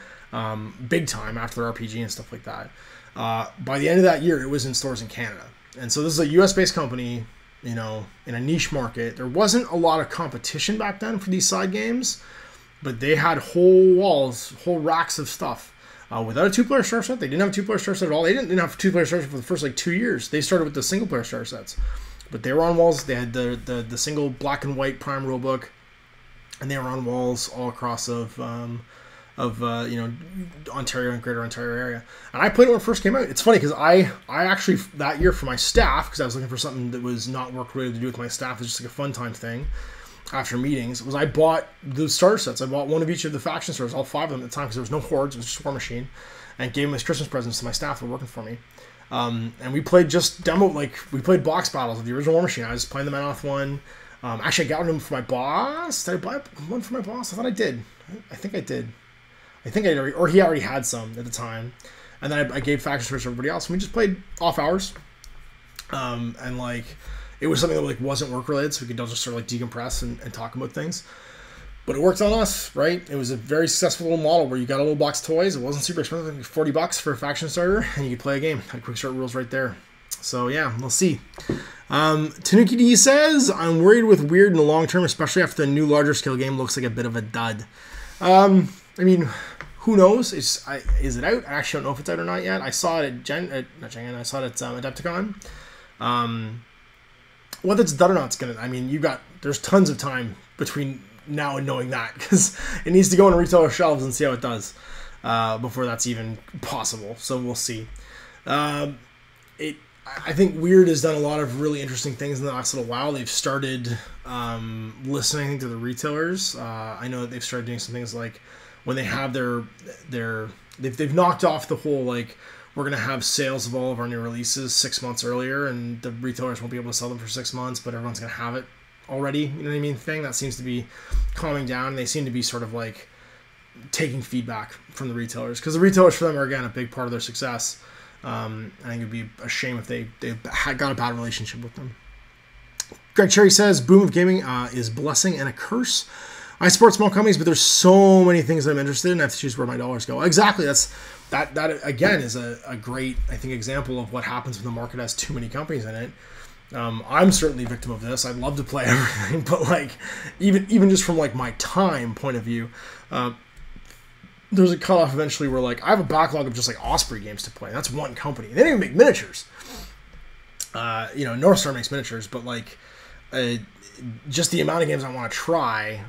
big time after their RPG and stuff like that, by the end of that year, it was in stores in Canada. And so this is a US-based company, in a niche market. There wasn't a lot of competition back then for these side games, but they had whole racks of stuff. Without a two-player star set, they didn't have a two-player star set at all. They didn't have a two-player star set for the first 2 years. They started with the single-player star sets, but they were on walls. They had the single black and white prime rulebook, and they were on walls all across of Ontario and Greater Ontario area. And I played it when it first came out. It's funny because I actually that year for my staff, because I was looking for something that was not work related to do with my staff, it was just like a fun time thing. After meetings, I bought the starter sets. I bought one of each of the faction stars, all 5 of them at the time, because there was no hordes, it was just War Machine, and gave them as Christmas presents to my staff who were working for me. And we played just we played box battles of the original War Machine. I was playing the Manoth one. Actually, I got them for my boss. Did I buy one for my boss? I thought I did. I think I did. I think I did, or he already had some at the time. And then I gave faction stars to everybody else. And we just played off hours. And it was something that wasn't work related, so we could all just sort of decompress and talk about things. But it worked on us, right? It was a very successful little model where you got a little box of toys. It wasn't super expensive, like $40 for a faction starter, and you could play a game. Had quick start rules right there. So yeah, we'll see. Tanuki D says, I'm worried with Weird in the long term, especially after the new larger scale game looks like a bit of a dud. I mean, who knows? Is it out? I actually don't know if it's out or not yet. I saw it at Adepticon. whether it's done or not, it's gonna. I mean, there's tons of time between now and knowing that, because it needs to go on retailer shelves and see how it does before that's even possible. So we'll see. I think Weird has done a lot of really interesting things in the last little while. They've started listening to the retailers. I know that they've started doing some things like when they have they've knocked off the whole like, we're going to have sales of all of our new releases 6 months earlier, and the retailers won't be able to sell them for 6 months, but everyone's going to have it already. You know what I mean? Thing that seems to be calming down. They seem to be sort of like taking feedback from the retailers, because the retailers for them are, again, a big part of their success. I think it'd be a shame if they had got a bad relationship with them. Greg Cherry says, boom of gaming is blessing and a curse. I support small companies, but there's so many things that I'm interested in. I have to choose where my dollars go. Exactly. That again is a great, I think, example of what happens when the market has too many companies in it. I'm certainly a victim of this. I'd love to play everything, but like even just from like my time point of view, there's a cutoff eventually where like I have a backlog of just like Osprey games to play. That's one company. They don't even make miniatures. North Star makes miniatures, but like just the amount of games I want to try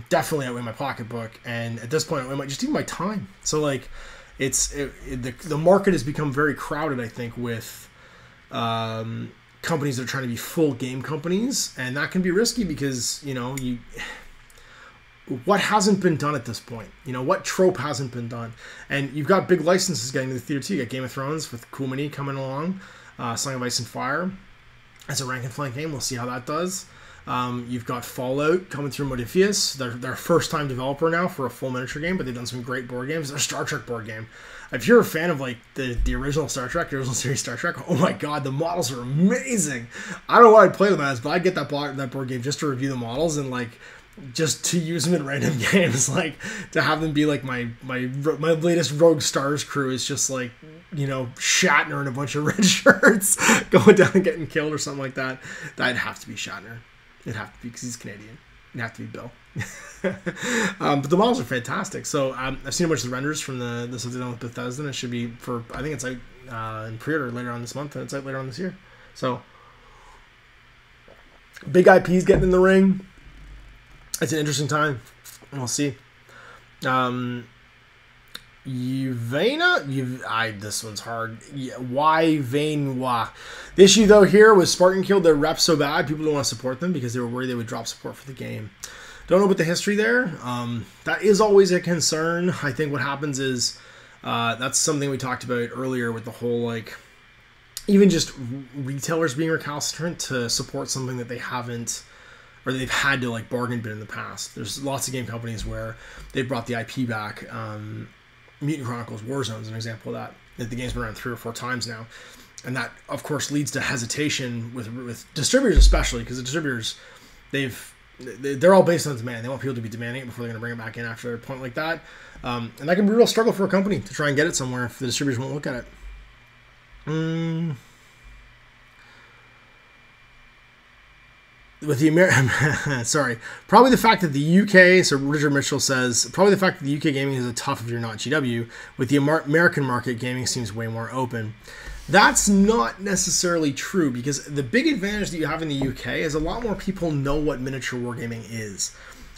definitely outweigh my pocketbook, and at this point it might just even my time. So like the market has become very crowded, I think, with companies that are trying to be full game companies, and that can be risky because what hasn't been done at this point? What trope hasn't been done? And you've got big licenses getting to the theater too. You got Game of Thrones with Cool Mini coming along, Song of Ice and Fire. That's a rank and flank game. We'll see how that does. You've got Fallout coming through Modifius. They're first-time developer now for a full miniature game, but they've done some great board games. Their Star Trek board game. If you're a fan of like the original Star Trek, the original series Star Trek, oh my god, the models are amazing. I don't know what I'd play them as, but I'd get that board game just to review the models and like just to use them in random games, like to have them be like my latest Rogue Stars crew is just like Shatner in a bunch of red shirts going down and getting killed or something like that. That'd have to be Shatner. It'd have to be because he's Canadian. It'd have to be Bill. But the models are fantastic. So I've seen a bunch of the renders from the stuff they've done with Bethesda. And it should be I think it's out in pre-order later on this month, and it's out later on this year. So big IPs getting in the ring. It's an interesting time, and we'll see. This one's hard. Why Vainwa? The issue though here was Spartan killed their rep so bad, people don't want to support them because they were worried they would drop support for the game. Don't know about the history there. That is always a concern. I think what happens is that's something we talked about earlier with the whole like even just retailers being recalcitrant to support something that they haven't, or they've had to like bargain bin in the past. There's lots of game companies where they brought the IP back. Mutant Chronicles Warzone is an example of that. The game's been around 3 or 4 times now, and that of course leads to hesitation with distributors, especially because the distributors they're all based on demand. They want people to be demanding it before they're going to bring it back in after a point like that, and that can be a real struggle for a company to try and get it somewhere if the distributors won't look at it. With the sorry, probably the fact that the UK, so Richard Mitchell says, probably the fact that the UK gaming is a tough if you're not GW. With the American market, gaming seems way more open. That's not necessarily true, because the big advantage that you have in the UK is a lot more people know what miniature wargaming is.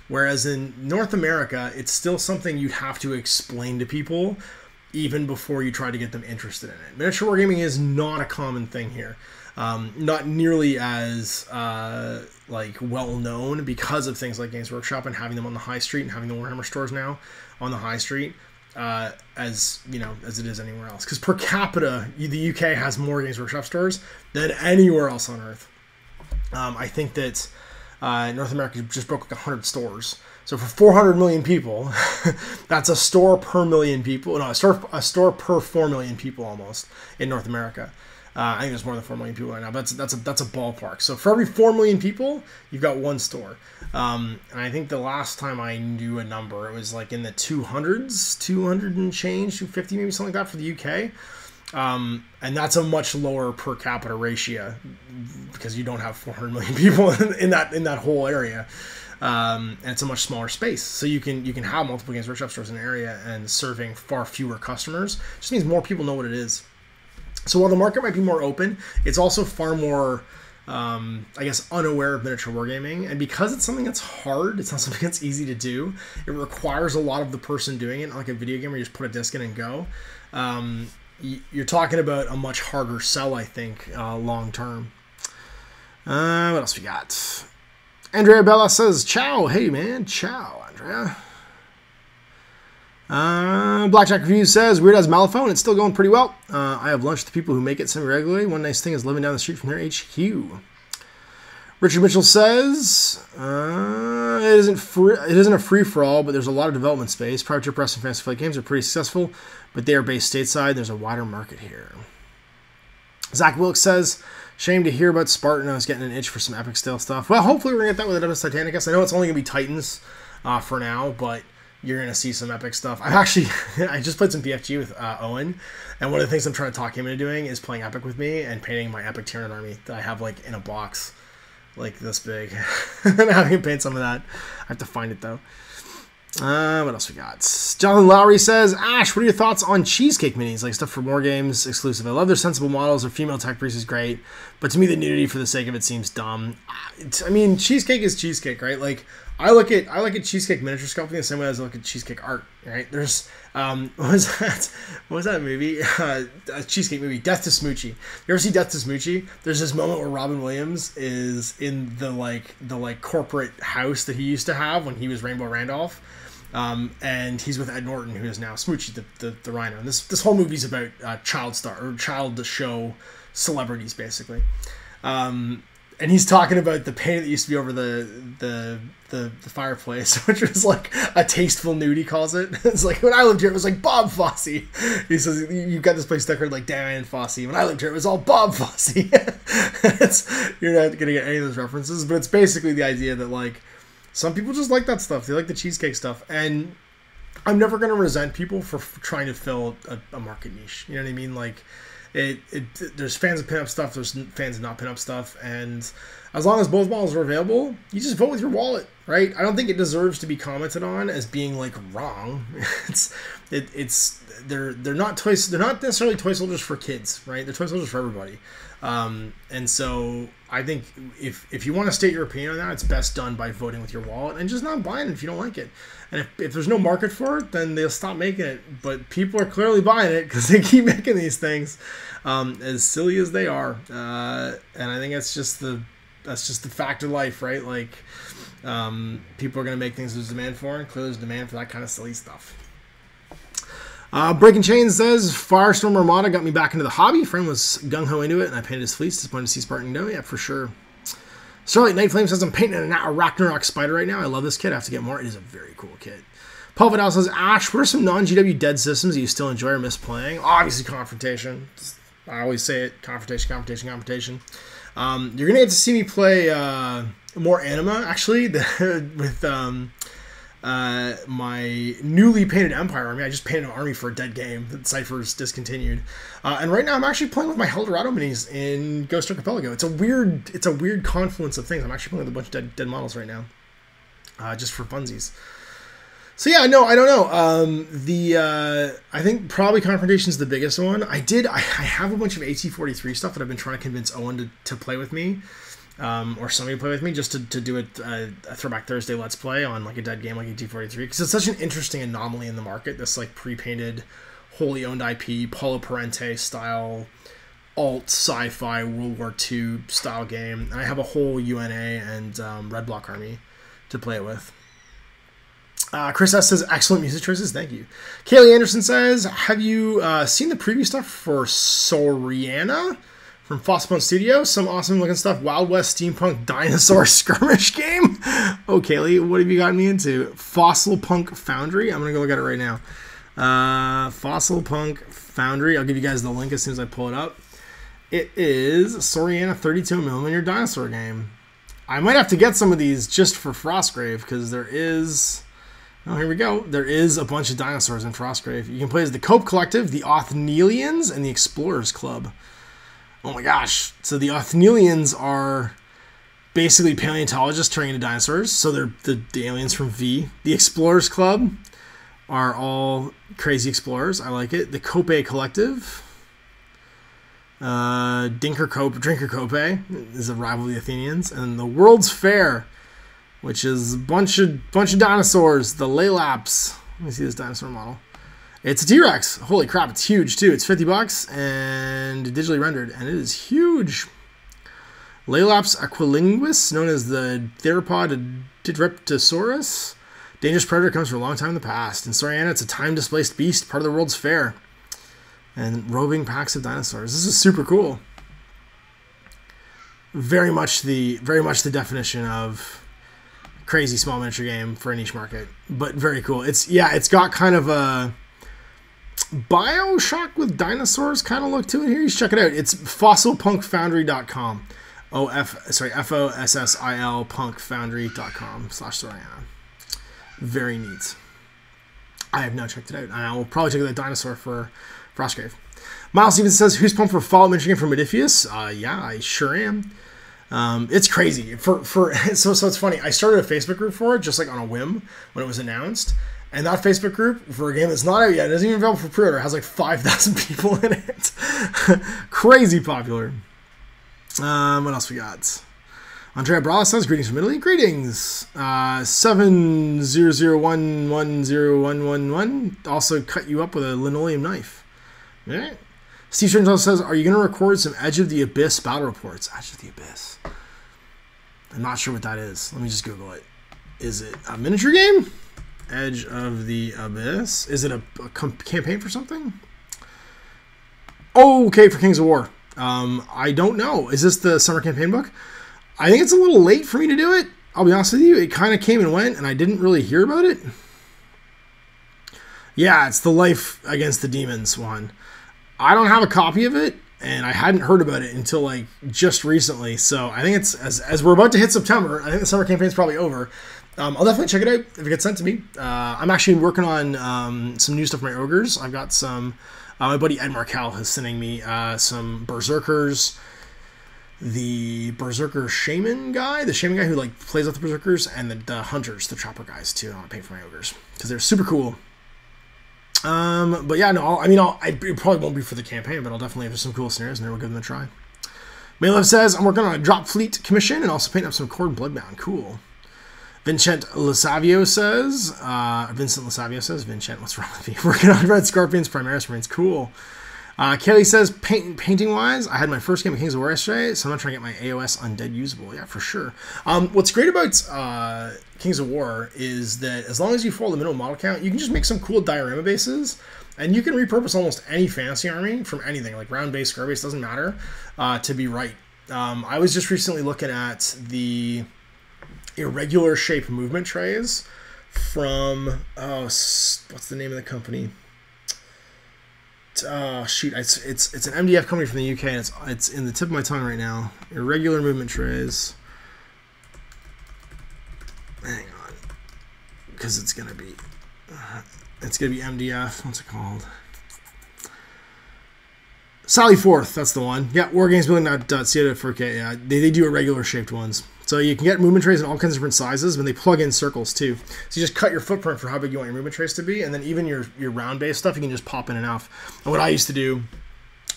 Whereas in North America, it's still something you'd have to explain to people even before you try to get them interested in it. Miniature wargaming is not a common thing here. Not nearly as like well known because of things like Games Workshop and having them on the high street and having the Warhammer stores now on the high street as it is anywhere else. Because per capita, the UK has more Games Workshop stores than anywhere else on Earth. I think that North America just broke like 100 stores. So for 400 million people, that's a store per million people. No, a store per 4 million people almost in North America. I think there's more than 4 million people right now, but that's a ballpark. So for every 4 million people, you've got one store. And I think the last time I knew a number, it was like in the 200s, 200 and change, 250 maybe, something like that for the UK. And that's a much lower per capita ratio because you don't have 400 million people in that whole area. And it's a much smaller space, so you can have multiple Games Workshop stores in an area and serving far fewer customers. It just means more people know what it is. So while the market might be more open, it's also far more I guess, unaware of miniature wargaming. And because it's something that's hard, it's not something that's easy to do. It requires a lot of the person doing it, like a video game where you just put a disc in and go. You're talking about a much harder sell, I think, long term. What else we got? Andrea Bella says, ciao. Hey, man. Ciao, Andrea. Blackjack Review says, weird as Malifaux, it's still going pretty well. I have lunch with the people who make it semi-regularly. One nice thing is living down the street from their HQ. Richard Mitchell says, it isn't a free-for-all, but there's a lot of development space. Privateer Press and Fantasy Flight Games are pretty successful, but they are based stateside. There's a wider market here. Zach Wilkes says, shame to hear about Spartan. I was getting an itch for some epic style stuff. Well, hopefully we're going to get that with Adeptus Titanicus. I know it's only going to be Titans for now, but you're going to see some epic stuff. I just played some PFG with Owen, and one of the things I'm trying to talk him into doing is playing Epic with me and painting my Epic Tyranid army that I have like in a box like this big. And having him paint some of that. I have to find it though. What else we got? Jonathan Lowry says, Ash, what are your thoughts on Cheesecake minis? Like stuff for more games exclusive. I love their sensible models. Their female tech priest is great. But to me, the nudity for the sake of it seems dumb. I mean, Cheesecake is Cheesecake, right? Like, I look at Cheesecake miniature sculpting the same way as I look at Cheesecake art, right? There's, what was that movie? A Cheesecake movie, Death to Smoochie. You ever see Death to Smoochie? There's this moment where Robin Williams is in the corporate house that he used to have when he was Rainbow Randolph. And he's with Ed Norton, who is now Smoochie, the Rhino. And this whole movie's about child show celebrities, basically. And he's talking about the paint that used to be over the fireplace, which was like a tasteful nude, he calls it. It's like, when I lived here, it was like Bob Fosse. He says, you've got this place decorated like Diane Fosse. When I lived here, it was all Bob Fosse. You're not going to get any of those references, but it's basically the idea that, like, some people just like that stuff. They like the cheesecake stuff. And I'm never going to resent people for trying to fill a market niche. You know what I mean? Like, there's fans of pinup stuff, there's fans of not pinup stuff, and as long as both models are available, you just vote with your wallet, right? I don't think it deserves to be commented on as being like wrong. They're not toys. They're not necessarily toy soldiers for kids, right? They're toy soldiers for everybody. And so I think if you want to state your opinion on that, it's best done by voting with your wallet and just not buying it if you don't like it. And if there's no market for it, then they'll stop making it. But people are clearly buying it because they keep making these things, as silly as they are. And I think that's just the fact of life, right? Like, people are going to make things there's demand for, and clearly there's demand for that kind of silly stuff. Breaking Chain says, Firestorm Armada got me back into the hobby. Friend was gung-ho into it, and I painted his fleece. Disappointed to see Spartan go. Yeah, for sure. Starlight Night Flame says, I'm painting a Ragnarok spider right now. I love this kit. I have to get more. It is a very cool kit. Paul Vidal says, Ash, what are some non-GW dead systems that you still enjoy or miss playing? Obviously, Confrontation. I always say it. Confrontation. You're going to get to see me play more Anima, actually, with my newly painted Empire army. I just painted an army for a dead game that Cypher's discontinued, and right now I'm actually playing with my Eldorado minis in Ghost Archipelago. It's a weird confluence of things. I'm actually playing with a bunch of dead models right now, just for funsies. So yeah, no, I don't know. I think probably Confrontation's the biggest one. I have a bunch of AT-43 stuff that I've been trying to convince Owen to play with me. Or somebody play with me just to do a Throwback Thursday Let's Play on like a dead game like AT-43, because it's such an interesting anomaly in the market, this like pre-painted, wholly owned IP, Paulo Parente style, alt sci-fi World War II style game. And I have a whole UNA and Red Block army to play it with. Chris S. says, excellent music choices, thank you. Kaylee Anderson says, have you seen the preview stuff for Soriana from Fosspunk Studios? Some awesome looking stuff. Wild West Steampunk Dinosaur skirmish game. Oh, Kaylee, what have you gotten me into? Fossil Punk Foundry. I'm going to go look at it right now. Fossil Punk Foundry. I'll give you guys the link as soon as I pull it up. It is Soriana 32mm dinosaur game. I might have to get some of these just for Frostgrave, because there is... Oh, here we go. There is a bunch of dinosaurs in Frostgrave. You can play as the Cope Collective, the Othnielians, and the Explorers Club. Oh my gosh. So the Othnielians are basically paleontologists turning into dinosaurs. So they're the aliens from V. The Explorers Club are all crazy explorers. I like it. The Cope Collective. Drinker Cope is a rival of the Athenians, and the World's Fair, which is a bunch of dinosaurs. The Laylaps. Let me see this dinosaur model. It's a T-Rex. Holy crap, it's huge too. It's $50 and digitally rendered, and it is huge. Laylaps aquilinguus, known as the theropod Didreptosaurus. Dangerous predator comes from a long time in the past. In Soriana, it's a time-displaced beast, part of the World's Fair. And roving packs of dinosaurs. This is super cool. Very much the definition of crazy small miniature game for a niche market, but very cool. It's got kind of a BioShock with dinosaurs kind of look to it here. You should check it out. It's fossilpunkfoundry.com. FOSSIL punkfoundry.com/Soriana. Very neat. I have not checked it out. And I will probably check out that dinosaur for Frostgrave. Miles Stevens says, who's pumped for a follow-up miniature game for Modifius? Yeah, I sure am. It's crazy. So it's funny. I started a Facebook group for it, just like on a whim when it was announced. And that Facebook group for a game that's not out yet, it isn't even available for pre-order, has like 5,000 people in it. Crazy popular. What else we got? Andrea Brala says, greetings from Italy. Greetings. 700110111 also cut you up with a linoleum knife. All right. Steve Strange also says, are you going to record some Edge of the Abyss battle reports? Edge of the Abyss. I'm not sure what that is. Let me just Google it. Is it a miniature game? Edge of the Abyss. Is it a campaign for something? Oh, okay, for Kings of War. I don't know. Is this the summer campaign book? I think it's a little late for me to do it. I'll be honest with you. It kind of came and went, and I didn't really hear about it. Yeah, it's the Life Against the Demons one. I don't have a copy of it, and I hadn't heard about it until like just recently. So I think it's as we're about to hit September, I think the summer campaign's probably over. I'll definitely check it out if it gets sent to me. I'm actually working on some new stuff for my ogres. I've got some. My buddy Ed Markel is sending me some berserkers. The berserker shaman guy, who like plays with the berserkers, and the hunters, the chopper guys too. I want to paint for my ogres because they're super cool. But yeah, no, it probably won't be for the campaign, but I'll definitely have some cool scenarios, and then we'll give them a try. Maylev says, I'm working on a drop fleet commission and also painting up some Cord Bloodbound. Cool. Vincent Lasavio says, Vincent, what's wrong with me? Working on Red Scorpions, Primaris Marines. Cool. Kelly says, painting-wise, I had my first game of Kings of War yesterday, so I'm not trying to get my AOS Undead usable. Yeah, for sure. What's great about Kings of War is that as long as you follow the minimum model count, you can just make some cool diorama bases, and you can repurpose almost any fantasy army from anything, like round-based, square-based, doesn't matter, to be right. I was just recently looking at the irregular shape movement trays from, what's the name of the company? Shoot, it's an MDF company from the UK, and it's in the tip of my tongue right now. Irregular movement trays. Hang on, because it's gonna be MDF. What's it called? Sally Forth, that's the one. Yeah, wargamesbuilding.co.4k. Yeah, they do irregular shaped ones. So you can get movement trays in all kinds of different sizes, but they plug in circles too. So you just cut your footprint for how big you want your movement trays to be, and then even your round-based stuff, you can just pop in and out. And what I used to do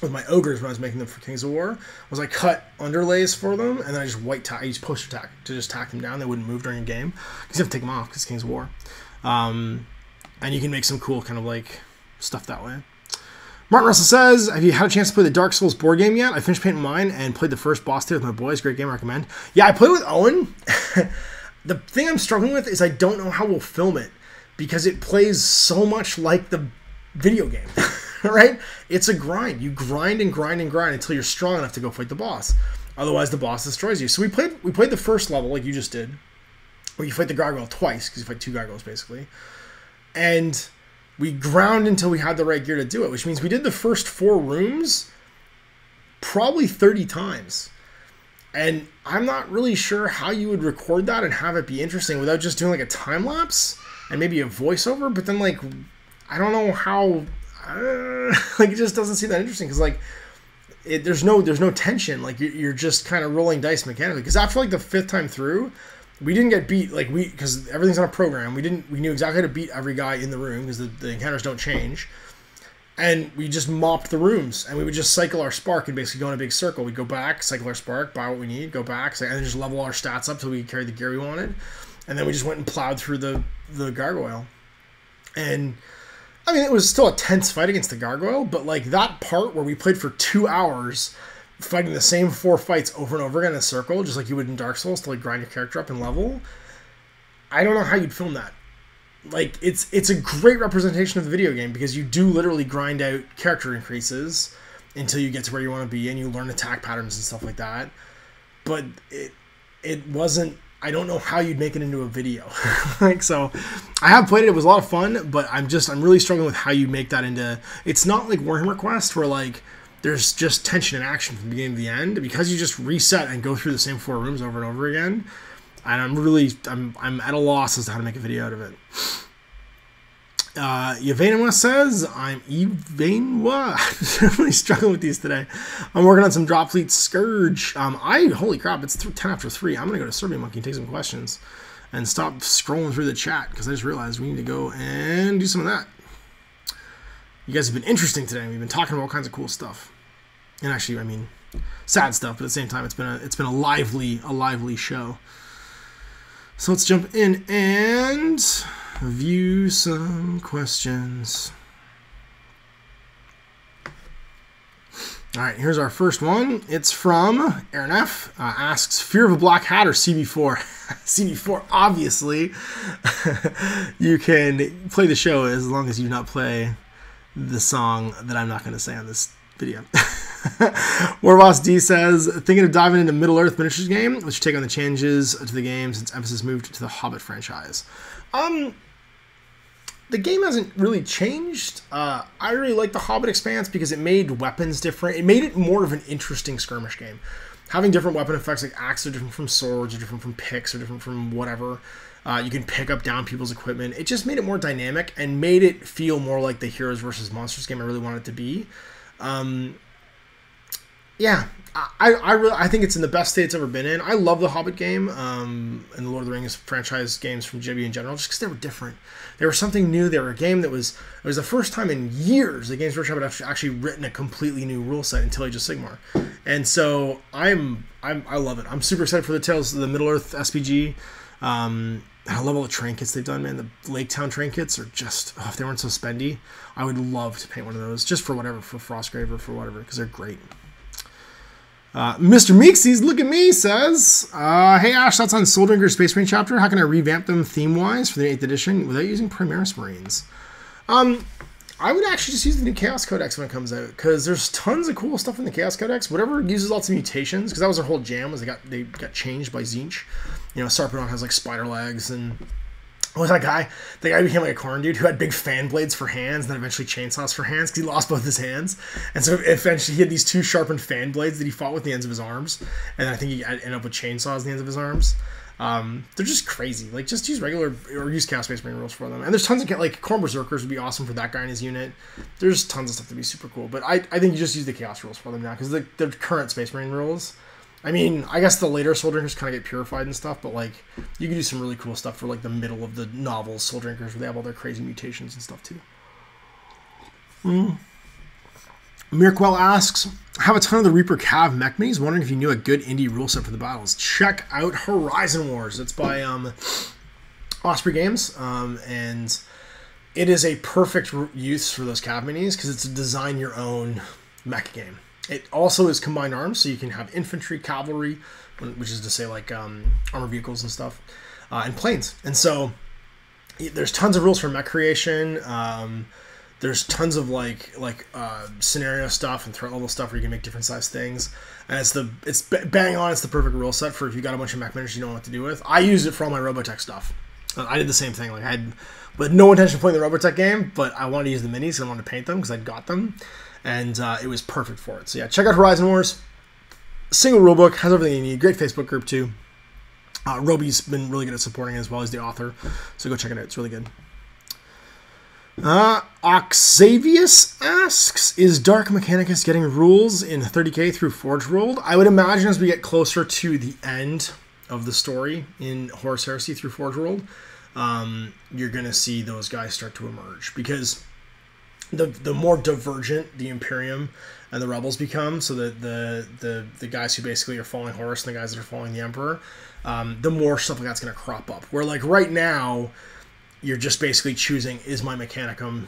with my ogres when I was making them for Kings of War was I cut underlays for them, and then I just I used poster tack to just tack them down. They wouldn't move during a game. Because you have to take them off because it's Kings of War. And you can make some cool kind of like stuff that way. Martin Russell says, have you had a chance to play the Dark Souls board game yet? I finished painting mine and played the first boss there with my boys. Great game, I recommend. Yeah, I played with Owen. The thing I'm struggling with is I don't know how we'll film it because it plays so much like the video game, right? It's a grind. You grind and grind and grind until you're strong enough to go fight the boss. Otherwise, the boss destroys you. So we played the first level like you just did, where you fight the gargoyle twice because you fight two gargoyles basically, and we ground until we had the right gear to do it, which means we did the first 4 rooms probably 30 times. And I'm not really sure how you would record that and have it be interesting without just doing like a time lapse and maybe a voiceover. But then like, I don't know how, like it just doesn't seem that interesting because like there's no tension. Like you're just kind of rolling dice mechanically. Because after like the 5th time through, we didn't get beat, like because everything's on a program. We knew exactly how to beat every guy in the room because the encounters don't change. And we just mopped the rooms, and we would just cycle our spark and basically go in a big circle. We'd go back, cycle our spark, buy what we need, go back, and then just level our stats up till we carry the gear we wanted. And then we just went and plowed through the gargoyle. And I mean, it was still a tense fight against the gargoyle, but like that part where we played for 2 hours fighting the same 4 fights over and over again in a circle, just like you would in Dark Souls to like grind your character up and level. I don't know how you'd film that. Like, it's a great representation of the video game because you do literally grind out character increases until you get to where you want to be and you learn attack patterns and stuff like that. But it wasn't, I don't know how you'd make it into a video. Like, so I have played it. It was a lot of fun, but I'm really struggling with how you make that into, it's not like Warhammer Quest where like there's just tension and action from the beginning to the end because you just reset and go through the same 4 rooms over and over again. And I'm at a loss as to how to make a video out of it. Yvainwa says, I'm Yvainwa. I'm really struggling with these today. I'm working on some Drop Fleet Scourge. Holy crap, it's 10 after 3. I'm going to go to Survey Monkey and take some questions and stop scrolling through the chat because I just realized we need to go and do some of that. You guys have been interesting today. We've been talking about all kinds of cool stuff. And actually, I mean, sad stuff, but at the same time, it's been a lively show. So let's jump in and view some questions. All right, here's our first one. It's from Aaron F. Asks, Fear of a Black Hat or CB4? CB4, obviously. You can play the show as long as you do not play the song that I'm not going to say on this video. Warboss D says, thinking of diving into Middle-earth miniatures game, which take on the changes to the game since emphasis moved to the Hobbit franchise. The game hasn't really changed. I really like the Hobbit Expanse because it made weapons different. It made it more of an interesting skirmish game. Having different weapon effects, like axes are different from swords, or different from picks, or different from whatever. You can pick up down people's equipment. It just made it more dynamic and made it feel more like the Heroes versus Monsters game I really wanted it to be. Yeah, I think it's in the best state it's ever been in. I love the Hobbit game and the Lord of the Rings franchise games from JB in general, just because they were different. They were something new. They were a game that was the first time in years the Games Workshop had actually written a completely new rule set until Age of Sigmar. And so I love it. I'm super excited for the Tales of the Middle-earth SPG. I love all the trinkets they've done, man. The Lake Town trinkets are just, if they weren't so spendy, I would love to paint one of those just for whatever, for Frostgrave or for whatever, because they're great. Mr. Meeksies, look at me, says, hey Ash, thoughts on Soul Drinker Space Marine chapter. How can I revamp them theme-wise for the 8th edition without using Primaris Marines? I would actually just use the new Chaos Codex when it comes out, because there's tons of cool stuff in the Chaos Codex. Whatever uses lots of mutations, because that was their whole jam, was they got changed by Tzeentch. You know, Sarpedon has like spider legs, and what was that guy? The guy became like a corn dude who had big fan blades for hands, and then eventually chainsaws for hands, because he lost both his hands. And so eventually he had these 2 sharpened fan blades that he fought with the ends of his arms, and then I think he ended up with chainsaws at the ends of his arms. They're just crazy. Like, just use regular, or use Chaos Space Marine rules for them. And there's tons of, like, Khorne Berserkers would be awesome for that guy in his unit. There's tons of stuff to be super cool. But I think you just use the Chaos rules for them now, because the current Space Marine rules, I mean, I guess the later Soul Drinkers kind of get purified and stuff, but, like, you can do some really cool stuff for, like, the middle of the novels Soul Drinkers, where they have all their crazy mutations and stuff, too. Mirquel asks, I have a ton of the Reaper Cav mech minis. Wondering if you knew a good indie rule set for the battles. Check out Horizon Wars. It's by Osprey Games, and it is a perfect use for those Cav minis because it's a design your own mech game. It also is combined arms, so you can have infantry, cavalry, which is to say like armor vehicles and stuff, and planes. And so there's tons of rules for mech creation. There's tons of like scenario stuff and threat level stuff where you can make different size things, and it's bang on. It's the perfect rule set for if you got a bunch of mech miniatures you don't know what to do with. I used it for all my Robotech stuff. I did the same thing. Like I had, but no intention of playing the Robotech game, but I wanted to use the minis and I wanted to paint them because I'd got them, and it was perfect for it. So yeah, check out Horizon Wars. Single rulebook, has everything you need. Great Facebook group too. Roby's been really good at supporting it as well as the author, so go check it out. It's really good. Oxavius asks, is Dark Mechanicus getting rules in 30k through Forge World? I would imagine as we get closer to the end of the story in Horus Heresy through Forge World, you're going to see those guys start to emerge, because the more divergent the Imperium and the rebels become, so that the guys who basically are following Horus and the guys that are following the Emperor, the more stuff like that's going to crop up. Where like right now, you're just basically choosing, is my Mechanicum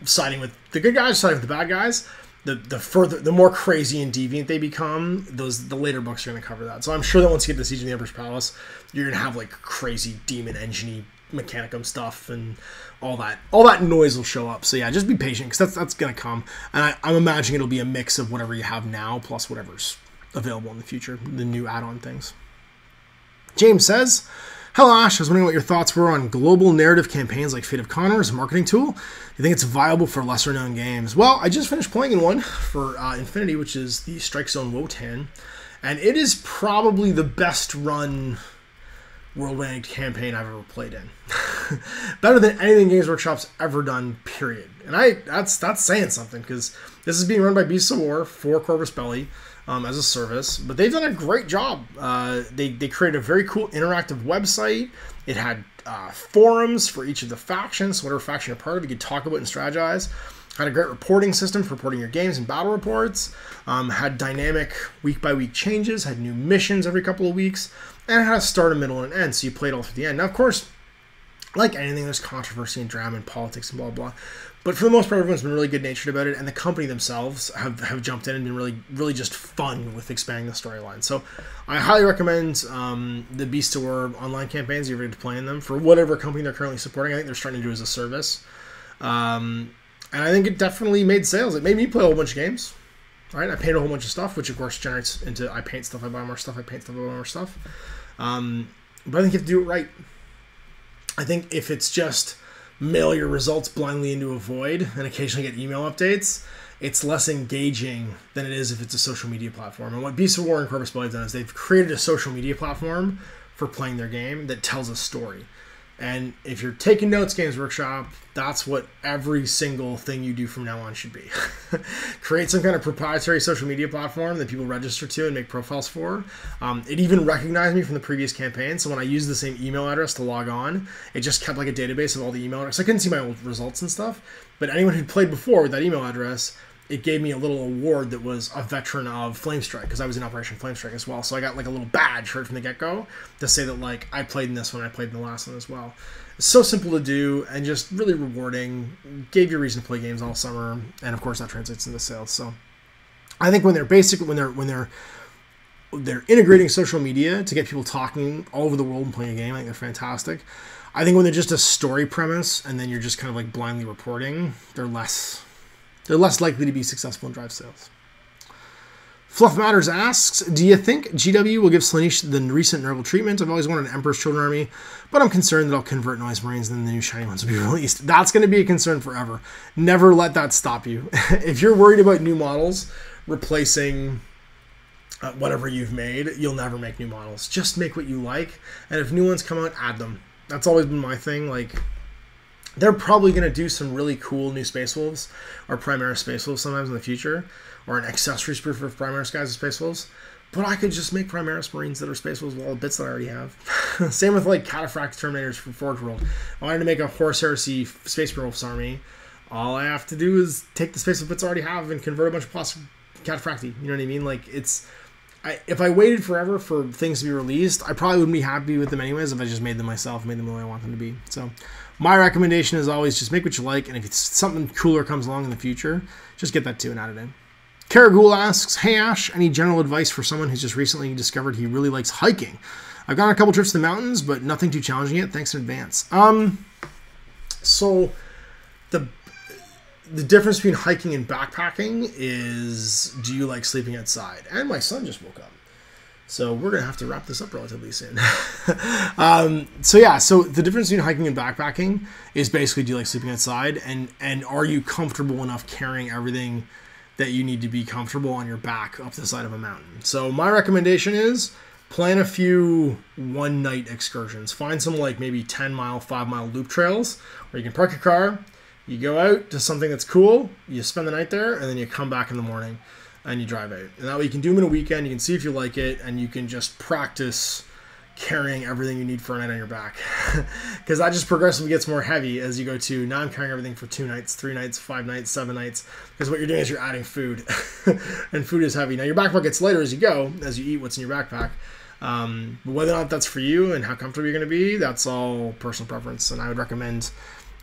siding with the good guys, siding with the bad guys? The more crazy and deviant they become, the later books are going to cover that. So I'm sure that once you get to Siege of the Emperor's Palace, you're going to have like crazy demon engine-y Mechanicum stuff, and all that noise will show up. So yeah, just be patient, because that's going to come. And I'm imagining it'll be a mix of whatever you have now plus whatever's available in the future, the new add-on things. James says, hello Ash, I was wondering what your thoughts were on global narrative campaigns like Fate of Connor as a marketing tool. Do you think it's viable for lesser known games? Well, I just finished playing in one for Infinity, which is the Strike Zone Wotan, and it is probably the best run world-ranked campaign I've ever played in. Better than anything Games Workshop's ever done, period. And that's saying something, because this is being run by Beasts of War for Corvus Belli as a service, but they've done a great job. They created a very cool interactive website. It had forums for each of the factions, so whatever faction you're part of, you could talk about and strategize. Had a great reporting system for reporting your games and battle reports. Had dynamic week-by-week changes, had new missions every couple of weeks, and it had a start, a middle, and an end, so you played all through the end. Now, of course, like anything, there's controversy and drama and politics and blah, blah. But for the most part, everyone's been really good-natured about it, and the company themselves have jumped in and been really, really just fun with expanding the storyline. So I highly recommend the Beast of War online campaigns. You're ready to play in them for whatever company they're currently supporting. I think they're starting to do it as a service. And I think it definitely made sales. It made me play a whole bunch of games. Right? I paint a whole bunch of stuff, which of course generates into I paint stuff, I buy more stuff, I paint stuff, I buy more stuff. But I think you have to do it right. I think if it's just mail your results blindly into a void and occasionally get email updates, it's less engaging than it is if it's a social media platform. And what Beasts of War and Corvus Belli have done is they've created a social media platform for playing their game that tells a story. And if you're taking notes, Games Workshop, that's what every single thing you do from now on should be. Create some kind of proprietary social media platform that people register to and make profiles for. It even recognized me from the previous campaign, so when I used the same email address to log on, it just kept like a database of all the email addresses. I couldn't see my old results and stuff, but anyone who'd played before with that email address, it gave me a little award that was a veteran of Flamestrike, because I was in Operation Flamestrike as well. So I got like a little badge right from the get-go to say that like I played in this one, I played in the last one as well. It's so simple to do and just really rewarding. Gave you a reason to play games all summer, and of course that translates into sales. So I think when they're integrating social media to get people talking all over the world and playing a game, I think they're fantastic. I think when they're just a story premise and then you're just kind of like blindly reporting, they're less likely to be successful and drive sales. Fluff Matters asks, do you think GW will give Slaanesh the recent Nurgle treatment? I've always wanted an Emperor's Children army, but I'm concerned that I'll convert Noise Marines and then the new shiny ones will be released. That's going to be a concern forever. Never let that stop you. If you're worried about new models replacing whatever you've made, you'll never make new models. Just make what you like, and if new ones come out, add them. That's always been my thing. Like, they're probably going to do some really cool new Space Wolves or Primaris Space Wolves sometimes in the future, or an accessory sprue for Primaris guys with Space Wolves. But I could just make Primaris Marines that are Space Wolves with all the bits that I already have. Same with like Cataphract Terminators for Forge World. I wanted to make a Horus Heresy Space Wolves army. All I have to do is take the Space Wolf bits I already have and convert a bunch of plastic Cataphracti. You know what I mean? Like, if I waited forever for things to be released, I probably wouldn't be happy with them anyways if I just made them myself, made them the way I want them to be. So my recommendation is always just make what you like, and if it's something cooler comes along in the future, just get that too and add it in. Karaghoul asks, hey Ash, any general advice for someone who's just recently discovered he really likes hiking? I've gone on a couple trips to the mountains, but nothing too challenging yet. Thanks in advance. So the difference between hiking and backpacking is, do you like sleeping outside? And my son just woke up. So we're going to have to wrap this up relatively soon. So the difference between hiking and backpacking is basically, do you like sleeping outside? And are you comfortable enough carrying everything that you need to be comfortable on your back up the side of a mountain? So my recommendation is plan a few one-night excursions. Find some like maybe 10-mile, 5-mile loop trails where you can park your car, you go out to something that's cool, you spend the night there, and then you come back in the morning and you drive out. And that way you can do them in a weekend, you can see if you like it, and you can just practice carrying everything you need for a night on your back. Because that just progressively gets more heavy as you go to, now I'm carrying everything for 2 nights, 3 nights, 5 nights, 7 nights. Because what you're doing is you're adding food. And food is heavy. Now your backpack gets lighter as you go, as you eat what's in your backpack. But whether or not that's for you and how comfortable you're going to be, that's all personal preference. And I would recommend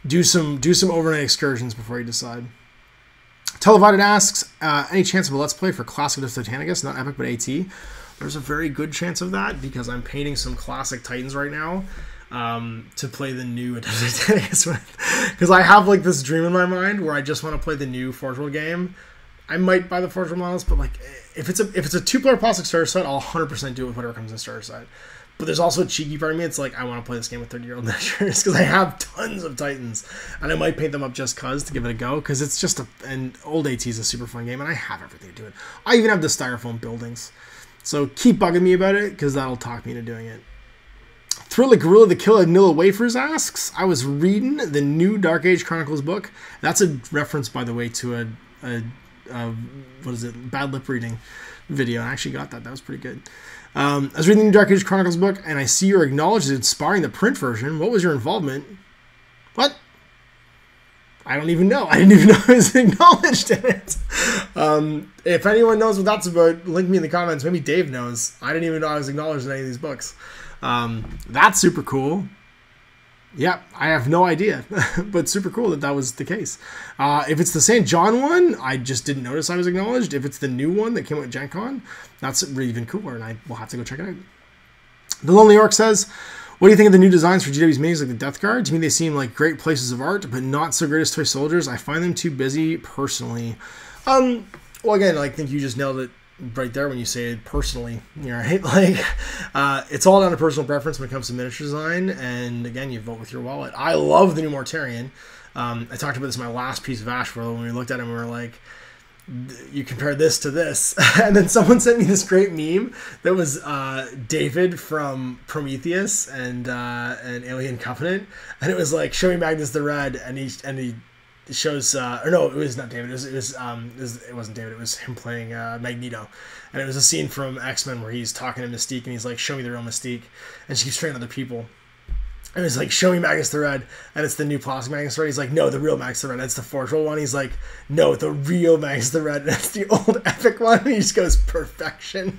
do some overnight excursions before you decide. Televided asks, any chance of a Let's Play for Classic of Titanicus, not Epic, but AT? There's a very good chance of that because I'm painting some Classic Titans right now to play the new Titanicus with. Because I have like this dream in my mind where I just want to play the new Forge World game. I might buy the Forge World models, but like if it's a 2-player Plastic starter set, I'll 100% do it with whatever comes in the starter set. But there's also a cheeky part of me. It's like I want to play this game with 30-year-old measures because I have tons of Titans, and I might paint them up just cause to give it a go. Because it's just an old AT is a super fun game, and I have everything to do it. I even have the styrofoam buildings, so keep bugging me about it because that'll talk me into doing it. Thriller Guerrilla the Kill of Vanilla Wafers asks, I was reading the new Dark Age Chronicles book. That's a reference, by the way, to a what is it? Bad lip reading video. I actually got that. That was pretty good. I was reading the Dark Age Chronicles book, and I see you're acknowledged as inspiring the print version. What was your involvement? What? I don't even know. I didn't even know I was acknowledged in it. If anyone knows what that's about, link me in the comments. Maybe Dave knows. I didn't even know I was acknowledged in any of these books. That's super cool. Yeah, I have no idea, but super cool that that was the case. If it's the St. John one, I just didn't notice I was acknowledged. If it's the new one that came out at Gen Con, that's really even cooler, and I will have to go check it out. The Lonely York says, what do you think of the new designs for GW's minis like the Death Guard? To me, they seem like great places of art, but not so great as toy soldiers. I find them too busy personally. Well, again, I think you just nailed it right there when you say it personally, right? Like, it's all down to personal preference when it comes to miniature design, and again, you vote with your wallet. I love the new Mortarion. I talked about this in my last piece of Ash World when we looked at him, we were like, you compare this to this, and then someone sent me this great meme that was David from Prometheus and Alien Covenant, and it was like, show me Magnus the Red, and he shows or no, it was not David, it wasn't David, it was him playing Magneto, and it was a scene from X-Men where he's talking to Mystique and he's like, show me the real Mystique, and she keeps training other people, and it's like, show me Magnus the Red, and it's the new plastic Magnus the Red. He's like, no, the real Magnus the Red. That's the Forge World one. He's like, no, the real Magnus the Red. That's the old epic one. And he just goes, perfection.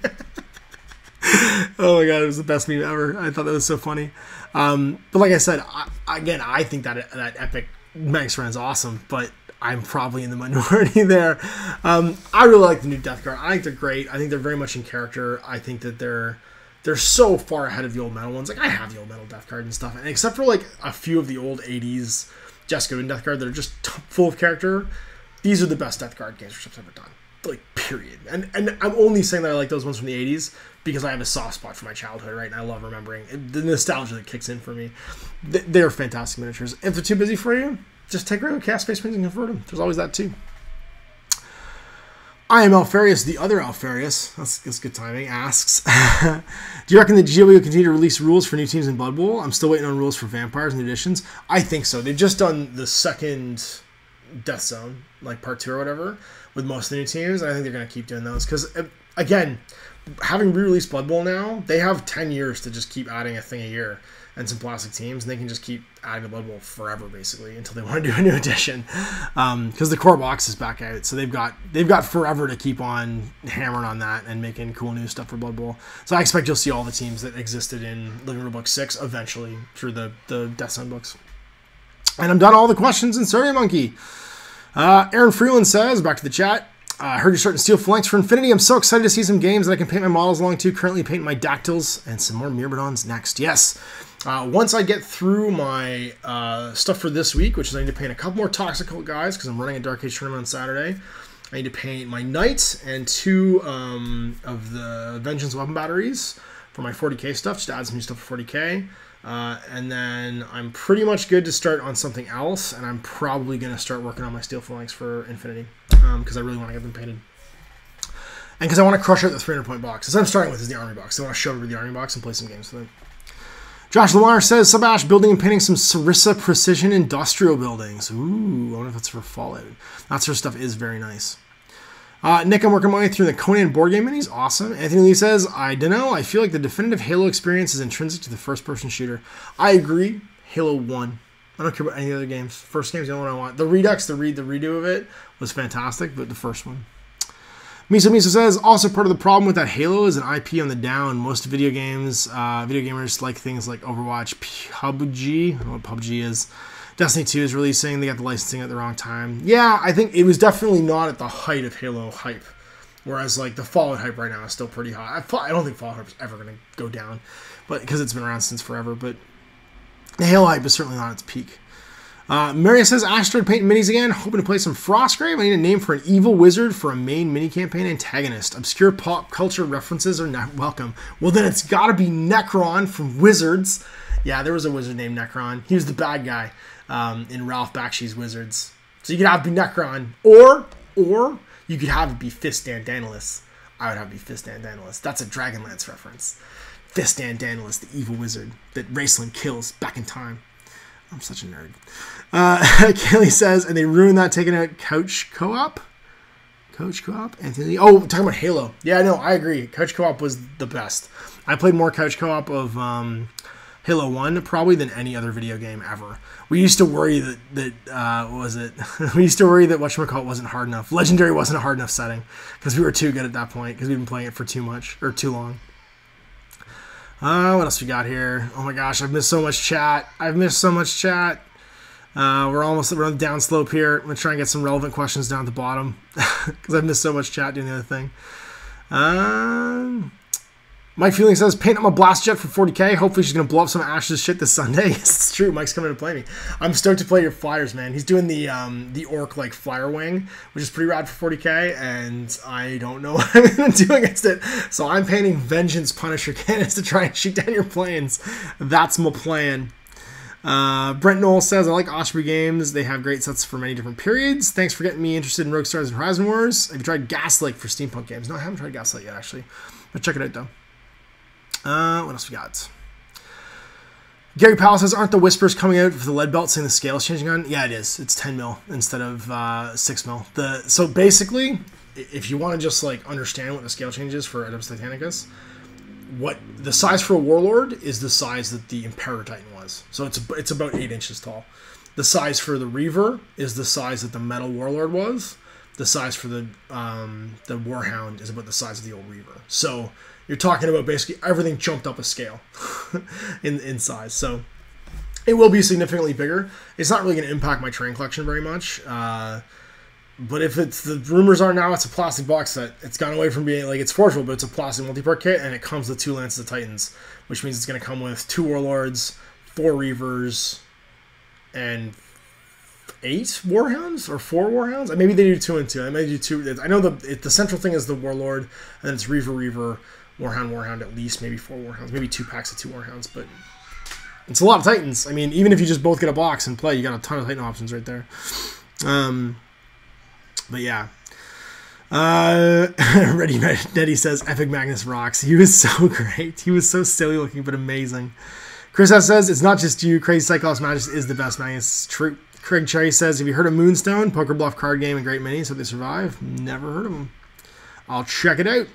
Oh my god, it was the best meme ever. I thought that was so funny. But like I said, I think that epic Magnus the Red is awesome, but I'm probably in the minority there. I really like the new Death Guard. I think they're great. I think they're very much in character. I think that they're so far ahead of the old metal ones. Like, I have the old metal Death Guard and stuff, and except for like a few of the old 80s Jessica and Death Guard that are just full of character, these are the best Death Guard games I've ever done. Like, period. And I'm only saying that I like those ones from the 80s because I have a soft spot for my childhood, right? And I love remembering the nostalgia that kicks in for me. They're fantastic miniatures. If they're too busy for you, just take regular cast space prints and convert them. There's always that too. I am Alfarius, the other Alfarius, that's good timing, asks, do you reckon the GW will continue to release rules for new teams in Blood Bowl? I'm still waiting on rules for vampires and editions. I think so. They've just done the second Death Zone, like part 2 or whatever, with most of the new teams. I think they're going to keep doing those because, again, having re-released Blood Bowl now, they have 10 years to just keep adding a thing a year and some plastic teams, and they can just keep adding to Blood Bowl forever, basically, until they want to do a new edition. Because the core box is back out, so they've got forever to keep on hammering on that and making cool new stuff for Blood Bowl. So I expect you'll see all the teams that existed in Living Rule Book 6 eventually through the Death Zone books. And I'm done all the questions in Survey Monkey. Aaron Freeland says, back to the chat, I heard you're starting Steel Phalanx for Infinity. I'm so excited to see some games that I can paint my models along to. Currently painting my Dactyls and some more Myrmidons next. Yes. Once I get through my stuff for this week, which is I need to paint a couple more Toxic Cult guys because I'm running a Dark Age tournament on Saturday. I need to paint my Knight and 2 of the Vengeance weapon batteries for my 40k stuff, just to add some new stuff for 40k. And then I'm pretty much good to start on something else, and I'm probably going to start working on my Steel Phalanx for Infinity because I really want to get them painted. And because I want to crush out the 300-point box. That's what I'm starting with is the Army box. I want to show over the Army box and play some games with it. Josh Lamar says, Subash building and painting some Sarissa Precision Industrial buildings. Ooh, I wonder if that's for Fallout. That sort of stuff is very nice. Nick, I'm working my way through the Conan board game minis. Awesome. Anthony Lee says, I don't know. I feel like the definitive Halo experience is intrinsic to the first-person shooter. I agree. Halo 1. I don't care about any other games. First game's the only one I want. The Redux, the redo of it was fantastic, but the first one. Miso says, also part of the problem with that Halo is an IP on the down. Most video gamers like things like Overwatch, PUBG. I don't know what PUBG is. Destiny 2 is releasing. They got the licensing at the wrong time. Yeah, I think it was definitely not at the height of Halo hype. Whereas, like, the Fallout hype right now is still pretty high. I don't think Fallout hype is ever going to go down, but because it's been around since forever. But the Halo hype is certainly not at its peak. Maria says, Asteroid Paint minis again. Hoping to play some Frostgrave. I need a name for an evil wizard for a main mini-campaign antagonist. Obscure pop culture references are not welcome. Well, then it's got to be Necron from Wizards. Yeah, there was a wizard named Necron. He was the bad guy in Ralph Bakshi's Wizards. So you could have it be Necron. Or you could have it be Fistan Daedalus. I would have it be Fistan Daedalus. That's a Dragonlance reference. Fistan Daedalus, the evil wizard that Raceland kills back in time. I'm such a nerd. Kaylee says, and they ruined that taking out Couch Co-op? Couch Co-op? Anthony? Oh, talking about Halo. Yeah, no, I agree. Couch Co-op was the best. I played more Couch Co-op of Halo 1 probably than any other video game ever. We used to worry that what was it? We used to worry that whatchamacallit wasn't hard enough. Legendary wasn't a hard enough setting because we were too good at that point because we've been playing it for too long. What else we got here? Oh my gosh, I've missed so much chat. We're on the down slope here. I'm going to try and get some relevant questions down at the bottom because I've missed so much chat doing the other thing. Mike Feeling says, paint up my blast jet for 40k. Hopefully she's going to blow up some Ash's shit this Sunday. Yes, it's true. Mike's coming to play me. I'm stoked to play your flyers, man. He's doing the orc like flyer wing, which is pretty rad for 40k, and I don't know what I'm going to do against it. So I'm painting Vengeance Punisher cannons to try and shoot down your planes. That's my plan. Brent Knoll says, I like Osprey games. They have great sets for many different periods. Thanks for getting me interested in Rogue Stars and Horizon Wars. Have you tried Gaslight for steampunk games? No, I haven't tried Gaslight yet, actually. But check it out, though. What else we got? Gary Powell says, aren't the whispers coming out for the lead belt saying the scale's changing on? Yeah, it is. It's 10 mil instead of 6 mil. So basically, if you want to just like understand what the scale change is for Adeptus Titanicus, what the size for a Warlord is the size that the Imperator Titan was. So it's about 8 inches tall. The size for the Reaver is the size that the Metal Warlord was. The size for the Warhound is about the size of the old Reaver. So you're talking about basically everything jumped up a scale in size. So it will be significantly bigger. It's not really going to impact my terrain collection very much. But if the rumors are now it's a plastic box set, it's gone away from being like it's forgeable, but it's a plastic multi-part kit, and it comes with 2 Lances of Titans, which means it's going to come with 2 Warlords, 4 Reavers, and 8 Warhounds or 4 Warhounds. Maybe they do 2 and 2. I may do 2. I know the central thing is the Warlord, and then it's Reaver, Warhound, at least maybe 4 Warhounds, maybe 2 packs of 2 Warhounds, but it's a lot of Titans. I mean, even if you just both get a box and play, you got a ton of Titan options right there. But yeah. Ready Nettie says, Epic Magnus rocks. He was so great. He was so silly looking, but amazing. Chris S says, it's not just you. Crazy Cyclops Magus is the best Magnus. True. Craig Cherry says, have you heard of Moonstone? Poker Bluff card game and great mini, so they survive. Never heard of them. I'll check it out.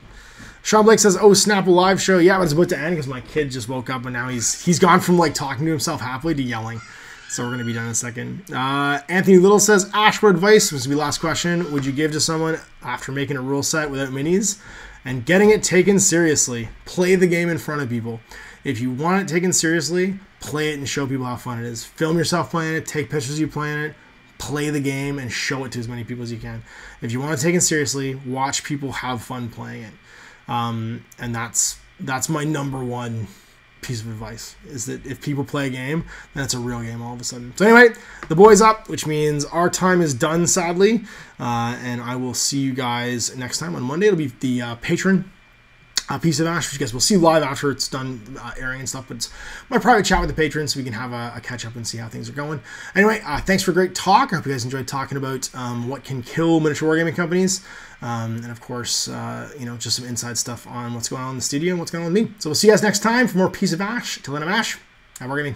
Sean Blake says, oh, snap, a live show. Yeah, but it's about to end because my kid just woke up and now he's gone from like talking to himself happily to yelling. So we're going to be done in a second. Anthony Little says, Ash, what advice, this will be last question, would you give to someone after making a rule set without minis and getting it taken seriously? Play the game in front of people. If you want it taken seriously, play it and show people how fun it is. Film yourself playing it, take pictures of you playing it, play the game and show it to as many people as you can. If you want to take it seriously, watch people have fun playing it. And that's my number one piece of advice, is that if people play a game, then it's a real game all of a sudden. So anyway, the boy's up, which means our time is done, sadly. And I will see you guys next time on Monday. It'll be the patron piece of Ash, which you guys will see live after it's done airing and stuff. But it's my private chat with the patrons, so we can have a catch up and see how things are going. Anyway, thanks for a great talk. I hope you guys enjoyed talking about what can kill miniature wargaming companies. And of course, you know, just some inside stuff on what's going on in the studio and what's going on with me. So we'll see you guys next time for more Piece of Ash. Till then, I'm Ash. Have Wargaming.